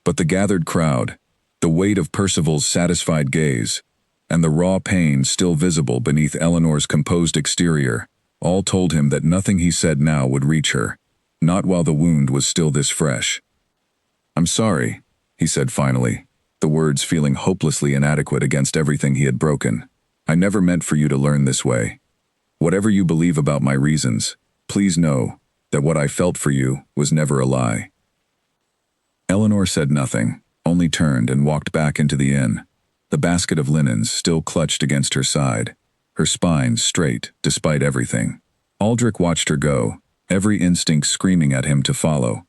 But the gathered crowd, the weight of Percival's satisfied gaze, and the raw pain still visible beneath Eleanor's composed exterior, all told him that nothing he said now would reach her, not while the wound was still this fresh. I'm sorry, he said finally, the words feeling hopelessly inadequate against everything he had broken. I never meant for you to learn this way. Whatever you believe about my reasons, please know that what I felt for you was never a lie. Eleanor said nothing, only turned and walked back into the inn, the basket of linens still clutched against her side, her spine straight despite everything. Aldrich watched her go, every instinct screaming at him to follow,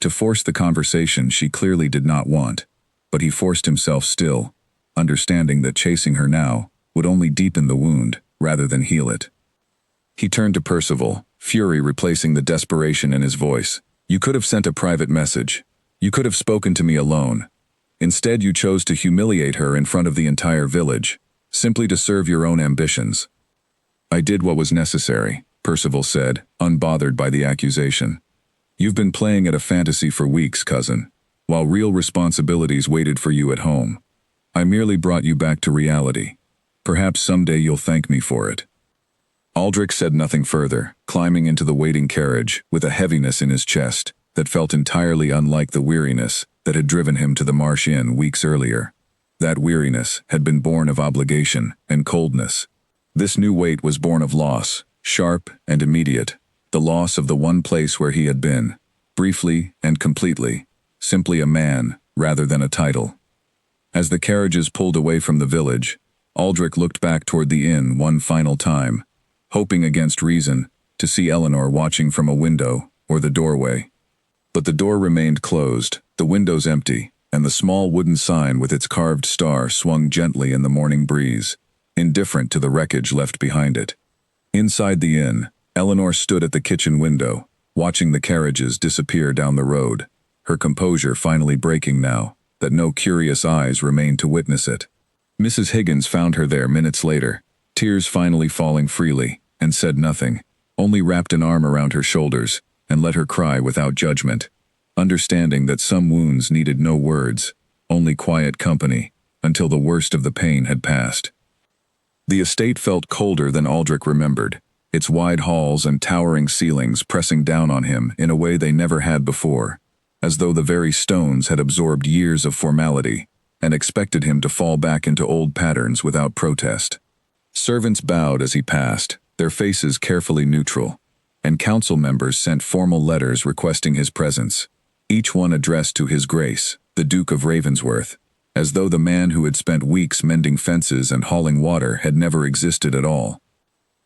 to force the conversation she clearly did not want, but he forced himself still, understanding that chasing her now would only deepen the wound rather than heal it. He turned to Percival, fury replacing the desperation in his voice. You could have sent a private message. You could have spoken to me alone. Instead, you chose to humiliate her in front of the entire village, simply to serve your own ambitions. I did what was necessary, Percival said, unbothered by the accusation. You've been playing at a fantasy for weeks, cousin, while real responsibilities waited for you at home. I merely brought you back to reality. Perhaps someday you'll thank me for it. Aldrich said nothing further, climbing into the waiting carriage with a heaviness in his chest that felt entirely unlike the weariness that had driven him to the Marsh Inn weeks earlier. That weariness had been born of obligation and coldness. This new weight was born of loss, sharp and immediate, the loss of the one place where he had been, briefly and completely, simply a man rather than a title. As the carriages pulled away from the village, Aldrich looked back toward the inn one final time, hoping against reason to see Eleanor watching from a window or the doorway. But the door remained closed, the windows empty, and the small wooden sign with its carved star swung gently in the morning breeze, indifferent to the wreckage left behind it. Inside the inn, Eleanor stood at the kitchen window, watching the carriages disappear down the road, her composure finally breaking now that no curious eyes remained to witness it. Mrs. Higgins found her there minutes later, tears finally falling freely, and said nothing, only wrapped an arm around her shoulders and let her cry without judgment, understanding that some wounds needed no words, only quiet company, until the worst of the pain had passed. The estate felt colder than Aldrich remembered, its wide halls and towering ceilings pressing down on him in a way they never had before, as though the very stones had absorbed years of formality and expected him to fall back into old patterns without protest. Servants bowed as he passed, their faces carefully neutral, and council members sent formal letters requesting his presence, each one addressed to His Grace, the Duke of Ravensworth, as though the man who had spent weeks mending fences and hauling water had never existed at all.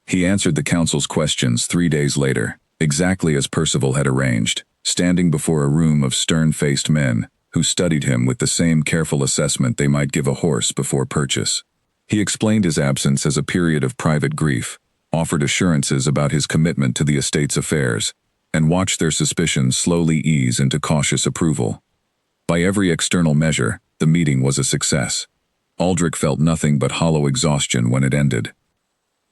He answered the council's questions 3 days later, exactly as Percival had arranged, standing before a room of stern-faced men who studied him with the same careful assessment they might give a horse before purchase. He explained his absence as a period of private grief, offered assurances about his commitment to the estate's affairs, and watched their suspicions slowly ease into cautious approval. By every external measure, the meeting was a success. Aldrich felt nothing but hollow exhaustion when it ended.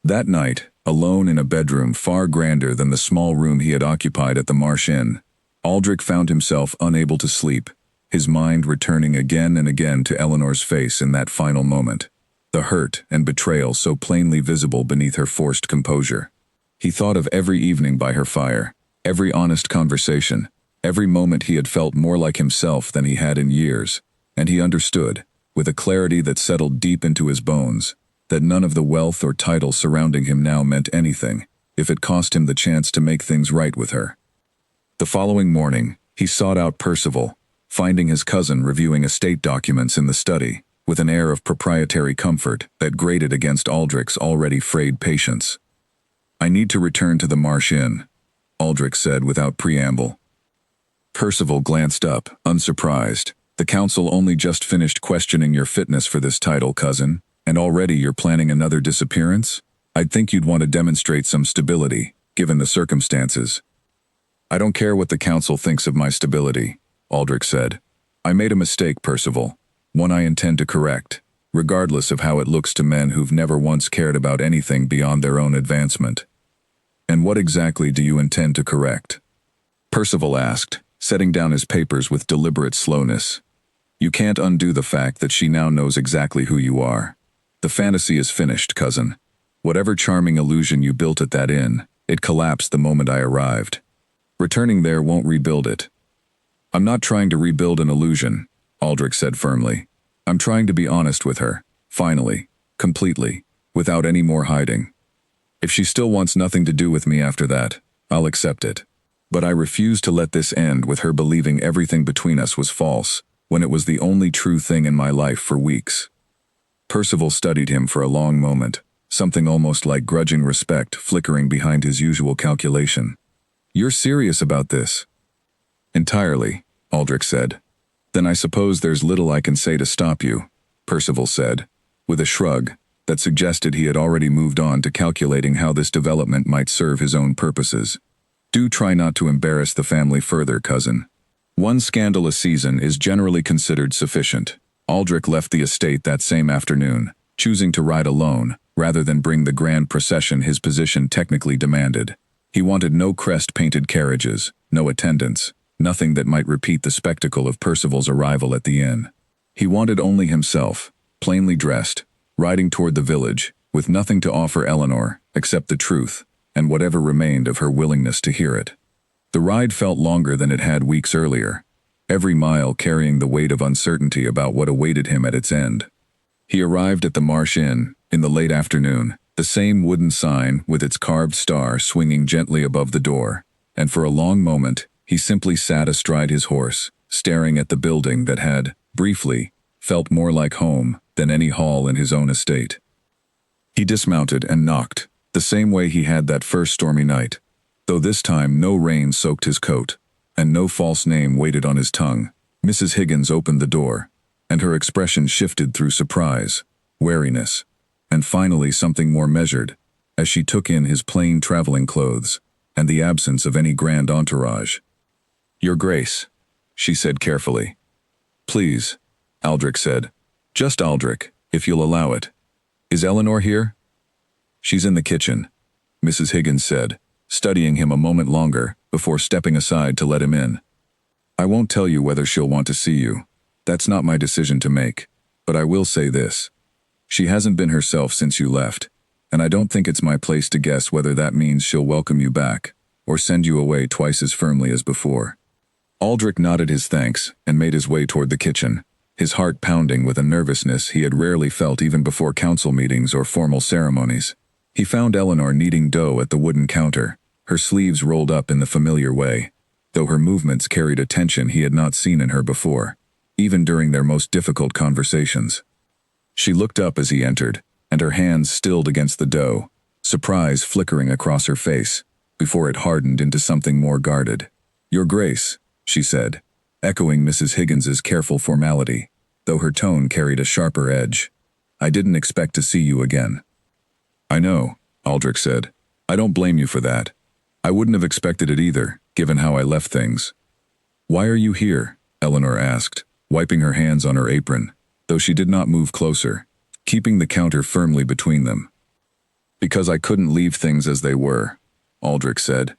That night, alone in a bedroom far grander than the small room he had occupied at the Marsh Inn, Aldrich found himself unable to sleep, his mind returning again and again to Eleanor's face in that final moment, the hurt and betrayal so plainly visible beneath her forced composure. He thought of every evening by her fire, every honest conversation, every moment he had felt more like himself than he had in years, and he understood, with a clarity that settled deep into his bones, that none of the wealth or title surrounding him now meant anything, if it cost him the chance to make things right with her. The following morning, he sought out Percival, finding his cousin reviewing estate documents in the study, with an air of proprietary comfort that grated against Aldrich's already frayed patience. "I need to return to the Marsh Inn," Aldrich said without preamble. Percival glanced up, unsurprised. "The council only just finished questioning your fitness for this title, cousin, and already you're planning another disappearance? I'd think you'd want to demonstrate some stability, given the circumstances." "I don't care what the council thinks of my stability," Aldrich said. "I made a mistake, Percival, one I intend to correct, regardless of how it looks to men who've never once cared about anything beyond their own advancement." "And what exactly do you intend to correct?" Percival asked, setting down his papers with deliberate slowness. "You can't undo the fact that she now knows exactly who you are. The fantasy is finished, cousin. Whatever charming illusion you built at that inn, it collapsed the moment I arrived. Returning there won't rebuild it." "I'm not trying to rebuild an illusion," Aldrich said firmly. "I'm trying to be honest with her, finally, completely, without any more hiding. If she still wants nothing to do with me after that, I'll accept it. But I refuse to let this end with her believing everything between us was false, when it was the only true thing in my life for weeks." Percival studied him for a long moment, something almost like grudging respect flickering behind his usual calculation. "You're serious about this?" "Entirely," Aldrich said. "Then I suppose there's little I can say to stop you," Percival said, with a shrug that suggested he had already moved on to calculating how this development might serve his own purposes. "Do try not to embarrass the family further, cousin. One scandal a season is generally considered sufficient." Aldrich left the estate that same afternoon, choosing to ride alone, rather than bring the grand procession his position technically demanded. He wanted no crest-painted carriages, no attendants, nothing that might repeat the spectacle of Percival's arrival at the inn. He wanted only himself, plainly dressed, riding toward the village, with nothing to offer Eleanor, except the truth, and whatever remained of her willingness to hear it. The ride felt longer than it had weeks earlier, every mile carrying the weight of uncertainty about what awaited him at its end. He arrived at the Marsh Inn, in the late afternoon, the same wooden sign with its carved star swinging gently above the door, and for a long moment, he simply sat astride his horse, staring at the building that had, briefly, felt more like home than any hall in his own estate. He dismounted and knocked, the same way he had that first stormy night, though this time no rain soaked his coat, and no false name waited on his tongue. Mrs. Higgins opened the door, and her expression shifted through surprise, wariness, and finally something more measured, as she took in his plain traveling clothes, and the absence of any grand entourage. "Your Grace," she said carefully. "Please," Aldrich said. "Just Aldrich, if you'll allow it. Is Eleanor here?" She's in the kitchen, Mrs. Higgins said, studying him a moment longer before stepping aside to let him in. I won't tell you whether she'll want to see you. That's not my decision to make. But I will say this. She hasn't been herself since you left, and I don't think it's my place to guess whether that means she'll welcome you back or send you away twice as firmly as before. Aldrich nodded his thanks and made his way toward the kitchen, his heart pounding with a nervousness he had rarely felt even before council meetings or formal ceremonies. He found Eleanor kneading dough at the wooden counter, her sleeves rolled up in the familiar way, though her movements carried a tension he had not seen in her before, even during their most difficult conversations. She looked up as he entered, and her hands stilled against the dough, surprise flickering across her face, before it hardened into something more guarded. Your Grace, she said, echoing Mrs. Higgins's careful formality, though her tone carried a sharper edge. I didn't expect to see you again. I know, Aldrich said. I don't blame you for that. I wouldn't have expected it either, given how I left things. Why are you here? Eleanor asked, wiping her hands on her apron, though she did not move closer, keeping the counter firmly between them. Because I couldn't leave things as they were, Aldrich said.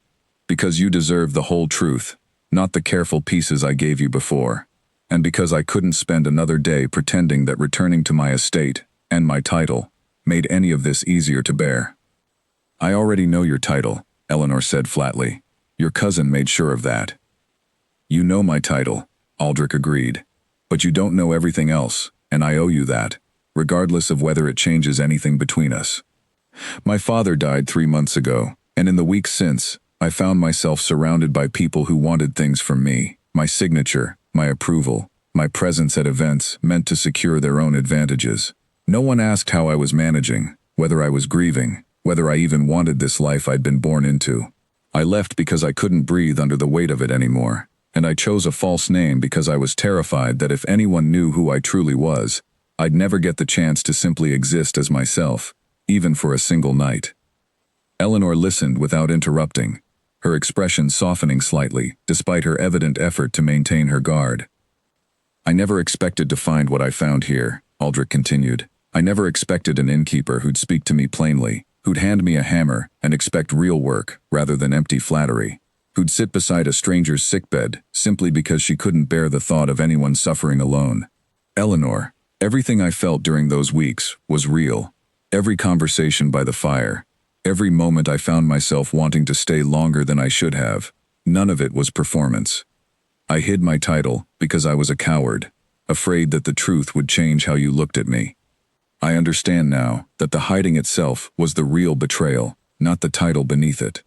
Because you deserve the whole truth, not the careful pieces I gave you before, and because I couldn't spend another day pretending that returning to my estate and my title made any of this easier to bear. I already know your title, Eleanor said flatly. Your cousin made sure of that. You know my title, Aldrich agreed, but you don't know everything else, and I owe you that, regardless of whether it changes anything between us. My father died 3 months ago, and in the weeks since, I found myself surrounded by people who wanted things from me, my signature, my approval, my presence at events meant to secure their own advantages. No one asked how I was managing, whether I was grieving, whether I even wanted this life I'd been born into. I left because I couldn't breathe under the weight of it anymore, and I chose a false name because I was terrified that if anyone knew who I truly was, I'd never get the chance to simply exist as myself, even for a single night. Eleanor listened without interrupting, her expression softening slightly, despite her evident effort to maintain her guard. I never expected to find what I found here, Aldrich continued. I never expected an innkeeper who'd speak to me plainly, who'd hand me a hammer and expect real work rather than empty flattery, who'd sit beside a stranger's sickbed simply because she couldn't bear the thought of anyone suffering alone. Eleanor, everything I felt during those weeks was real. Every conversation by the fire, every moment I found myself wanting to stay longer than I should have, none of it was performance. I hid my title because I was a coward, afraid that the truth would change how you looked at me. I understand now that the hiding itself was the real betrayal, not the title beneath it.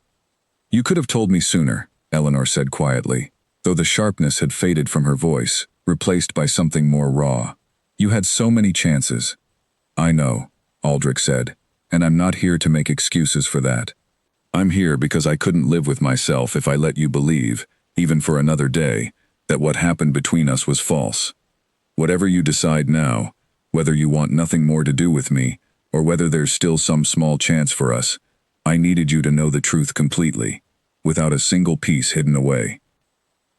You could have told me sooner, Eleanor said quietly, though the sharpness had faded from her voice, replaced by something more raw. You had so many chances. I know, Aldrich said, and I'm not here to make excuses for that. I'm here because I couldn't live with myself if I let you believe, even for another day, that what happened between us was false. Whatever you decide now, whether you want nothing more to do with me, or whether there's still some small chance for us, I needed you to know the truth completely, without a single piece hidden away.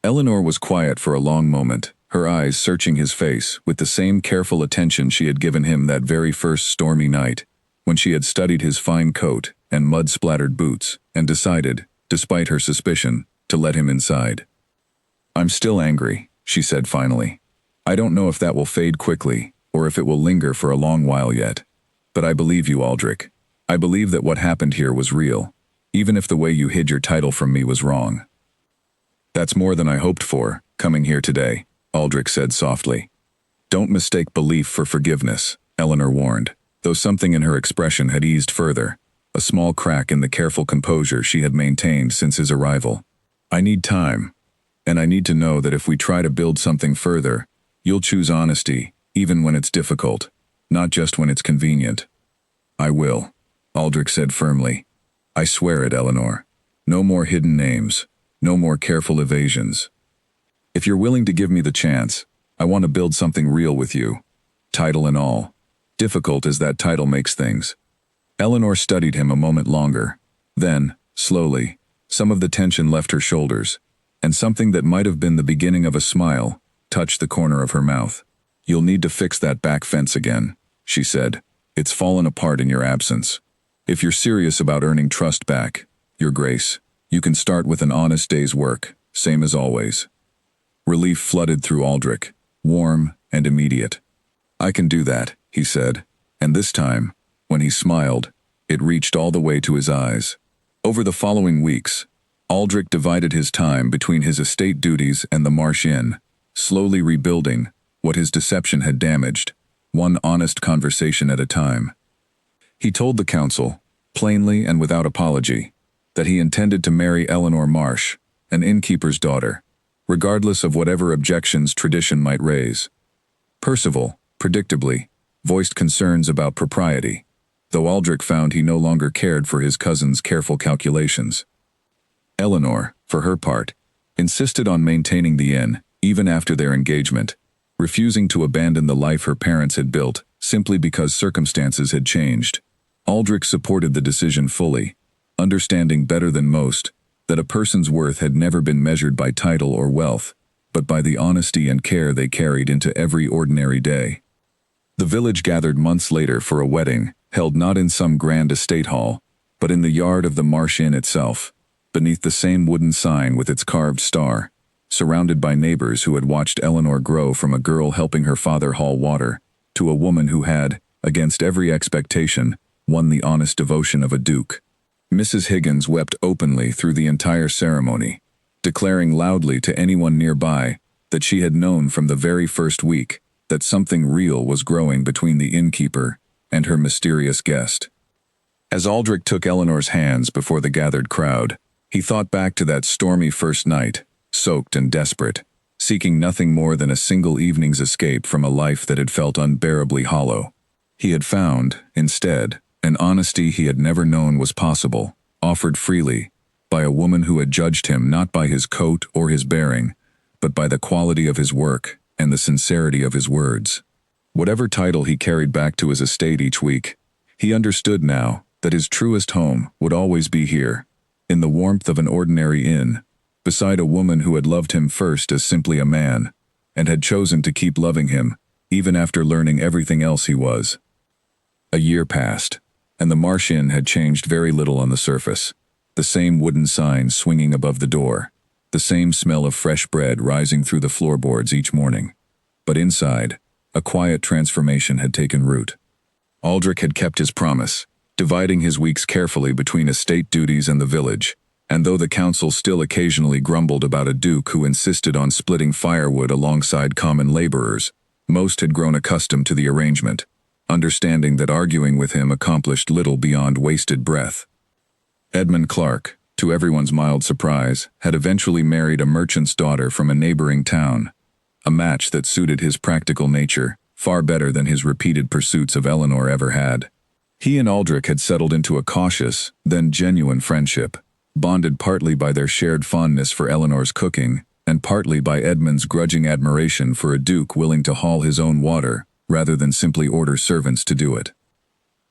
Eleanor was quiet for a long moment, her eyes searching his face with the same careful attention she had given him that very first stormy night, when she had studied his fine coat and mud-splattered boots and decided, despite her suspicion, to let him inside. I'm still angry, she said finally. I don't know if that will fade quickly, or if it will linger for a long while yet. But I believe you, Aldrich. I believe that what happened here was real, even if the way you hid your title from me was wrong. That's more than I hoped for, coming here today, Aldrich said softly. Don't mistake belief for forgiveness, Eleanor warned, though something in her expression had eased further, a small crack in the careful composure she had maintained since his arrival. I need time, and I need to know that if we try to build something further, you'll choose honesty, even when it's difficult, not just when it's convenient. I will, Aldrich said firmly. I swear it, Eleanor. No more hidden names, no more careful evasions. If you're willing to give me the chance, I want to build something real with you, title and all, difficult as that title makes things. Eleanor studied him a moment longer. Then, slowly, some of the tension left her shoulders, and something that might have been the beginning of a smile touched the corner of her mouth. You'll need to fix that back fence again, she said. It's fallen apart in your absence. If you're serious about earning trust back, Your Grace, you can start with an honest day's work, same as always. Relief flooded through Aldrich, warm and immediate. I can do that, he said, and this time, when he smiled, it reached all the way to his eyes. Over the following weeks, Aldrich divided his time between his estate duties and the Marsh Inn, slowly rebuilding what his deception had damaged, one honest conversation at a time. He told the council, plainly and without apology, that he intended to marry Eleanor Marsh, an innkeeper's daughter, regardless of whatever objections tradition might raise. Percival, predictably, voiced concerns about propriety, though Aldrich found he no longer cared for his cousin's careful calculations. Eleanor, for her part, insisted on maintaining the inn, even after their engagement, refusing to abandon the life her parents had built simply because circumstances had changed. Aldrich supported the decision fully, understanding better than most that a person's worth had never been measured by title or wealth, but by the honesty and care they carried into every ordinary day. The village gathered months later for a wedding, held not in some grand estate hall, but in the yard of the Marsh Inn itself, beneath the same wooden sign with its carved star, surrounded by neighbors who had watched Eleanor grow from a girl helping her father haul water to a woman who had, against every expectation, won the honest devotion of a duke. Mrs. Higgins wept openly through the entire ceremony, declaring loudly to anyone nearby that she had known from the very first week that something real was growing between the innkeeper and her mysterious guest. As Aldrich took Eleanor's hands before the gathered crowd, he thought back to that stormy first night, soaked and desperate, seeking nothing more than a single evening's escape from a life that had felt unbearably hollow. He had found, instead, an honesty he had never known was possible, offered freely, by a woman who had judged him not by his coat or his bearing, but by the quality of his work and the sincerity of his words. Whatever title he carried back to his estate each week, he understood now that his truest home would always be here, in the warmth of an ordinary inn, beside a woman who had loved him first as simply a man, and had chosen to keep loving him, even after learning everything else he was. A year passed, and the Marsh Inn had changed very little on the surface. The same wooden sign swinging above the door, the same smell of fresh bread rising through the floorboards each morning. But inside, a quiet transformation had taken root. Aldrich had kept his promise, dividing his weeks carefully between estate duties and the village, and though the council still occasionally grumbled about a duke who insisted on splitting firewood alongside common laborers, most had grown accustomed to the arrangement, understanding that arguing with him accomplished little beyond wasted breath. Edmund Clark, to everyone's mild surprise, had eventually married a merchant's daughter from a neighboring town, a match that suited his practical nature far better than his repeated pursuits of Eleanor ever had. He and Aldrich had settled into a cautious, then genuine friendship, bonded partly by their shared fondness for Eleanor's cooking, and partly by Edmund's grudging admiration for a duke willing to haul his own water rather than simply order servants to do it.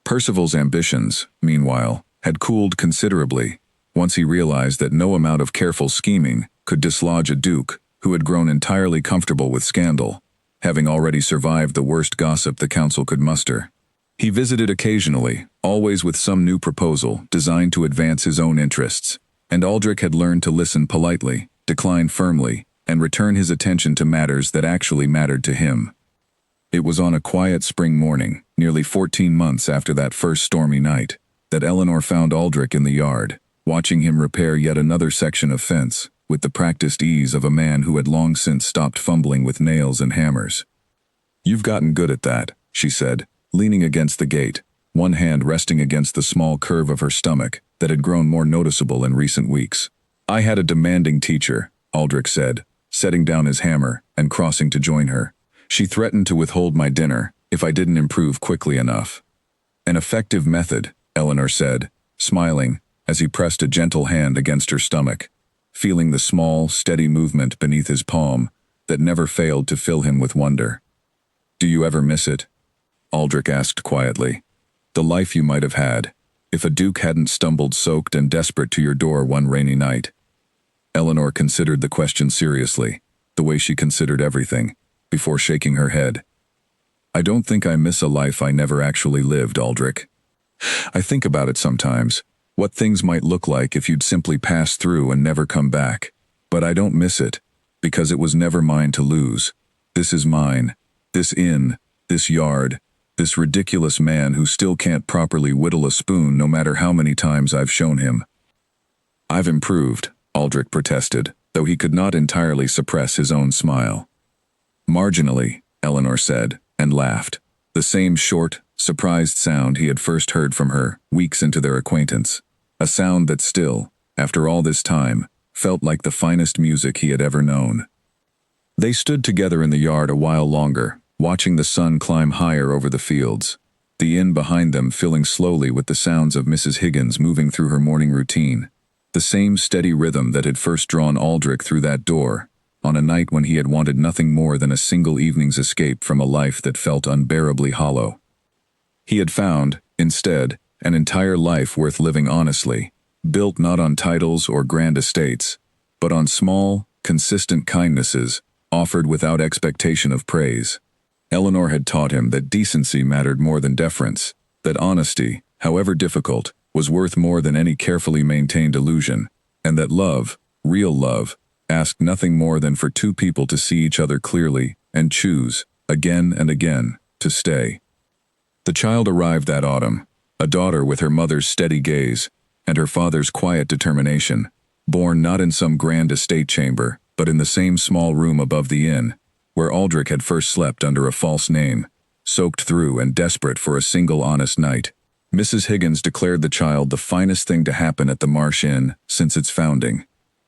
Percival's ambitions, meanwhile, had cooled considerably once he realized that no amount of careful scheming could dislodge a duke who had grown entirely comfortable with scandal, having already survived the worst gossip the council could muster. He visited occasionally, always with some new proposal designed to advance his own interests, and Aldrich had learned to listen politely, decline firmly, and return his attention to matters that actually mattered to him. It was on a quiet spring morning, nearly 14 months after that first stormy night, that Eleanor found Aldrich in the yard, watching him repair yet another section of fence, with the practiced ease of a man who had long since stopped fumbling with nails and hammers. "You've gotten good at that," she said, leaning against the gate, one hand resting against the small curve of her stomach that had grown more noticeable in recent weeks. "I had a demanding teacher," Aldrich said, setting down his hammer and crossing to join her. "She threatened to withhold my dinner if I didn't improve quickly enough." "An effective method," Eleanor said, smiling as he pressed a gentle hand against her stomach, feeling the small, steady movement beneath his palm that never failed to fill him with wonder. "Do you ever miss it?" Aldrich asked quietly. "The life you might have had, if a duke hadn't stumbled soaked and desperate to your door one rainy night." Eleanor considered the question seriously, the way she considered everything, before shaking her head. "I don't think I miss a life I never actually lived, Aldrich." I think about it sometimes, what things might look like if you'd simply pass through and never come back. But I don't miss it, because it was never mine to lose. This is mine. This inn, this yard, this ridiculous man who still can't properly whittle a spoon no matter how many times I've shown him. I've improved, Aldrich protested, though he could not entirely suppress his own smile. Marginally, Eleanor said, and laughed. The same short, surprised sound he had first heard from her, weeks into their acquaintance. A sound that still, after all this time, felt like the finest music he had ever known. They stood together in the yard a while longer, watching the sun climb higher over the fields, the inn behind them filling slowly with the sounds of Mrs. Higgins moving through her morning routine, the same steady rhythm that had first drawn Aldrich through that door, on a night when he had wanted nothing more than a single evening's escape from a life that felt unbearably hollow. He had found, instead, an entire life worth living honestly, built not on titles or grand estates, but on small, consistent kindnesses, offered without expectation of praise. Eleanor had taught him that decency mattered more than deference, that honesty, however difficult, was worth more than any carefully maintained illusion, and that love, real love, asked nothing more than for two people to see each other clearly and choose, again and again, to stay. The child arrived that autumn, a daughter with her mother's steady gaze and her father's quiet determination, born not in some grand estate chamber, but in the same small room above the inn, where Aldrich had first slept under a false name, soaked through and desperate for a single honest night. Mrs. Higgins declared the child the finest thing to happen at the Marsh Inn since its founding,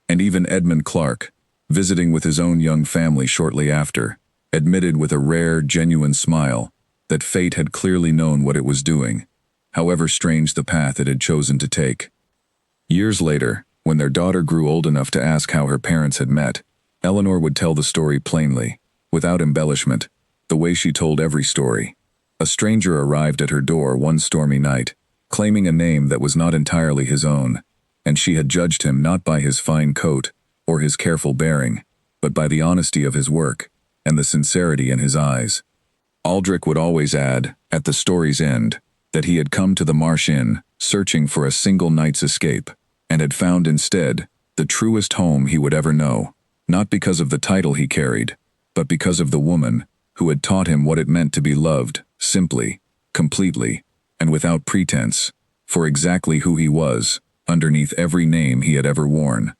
and even Edmund Clark, visiting with his own young family shortly after, admitted with a rare, genuine smile that fate had clearly known what it was doing, however strange the path it had chosen to take. Years later, when their daughter grew old enough to ask how her parents had met, Eleanor would tell the story plainly, without embellishment, the way she told every story. A stranger arrived at her door one stormy night, claiming a name that was not entirely his own, and she had judged him not by his fine coat or his careful bearing, but by the honesty of his work and the sincerity in his eyes. Aldrich would always add, at the story's end, that he had come to the Marsh Inn searching for a single night's escape, and had found instead the truest home he would ever know, not because of the title he carried, but because of the woman who had taught him what it meant to be loved, simply, completely, and without pretense, for exactly who he was, underneath every name he had ever worn.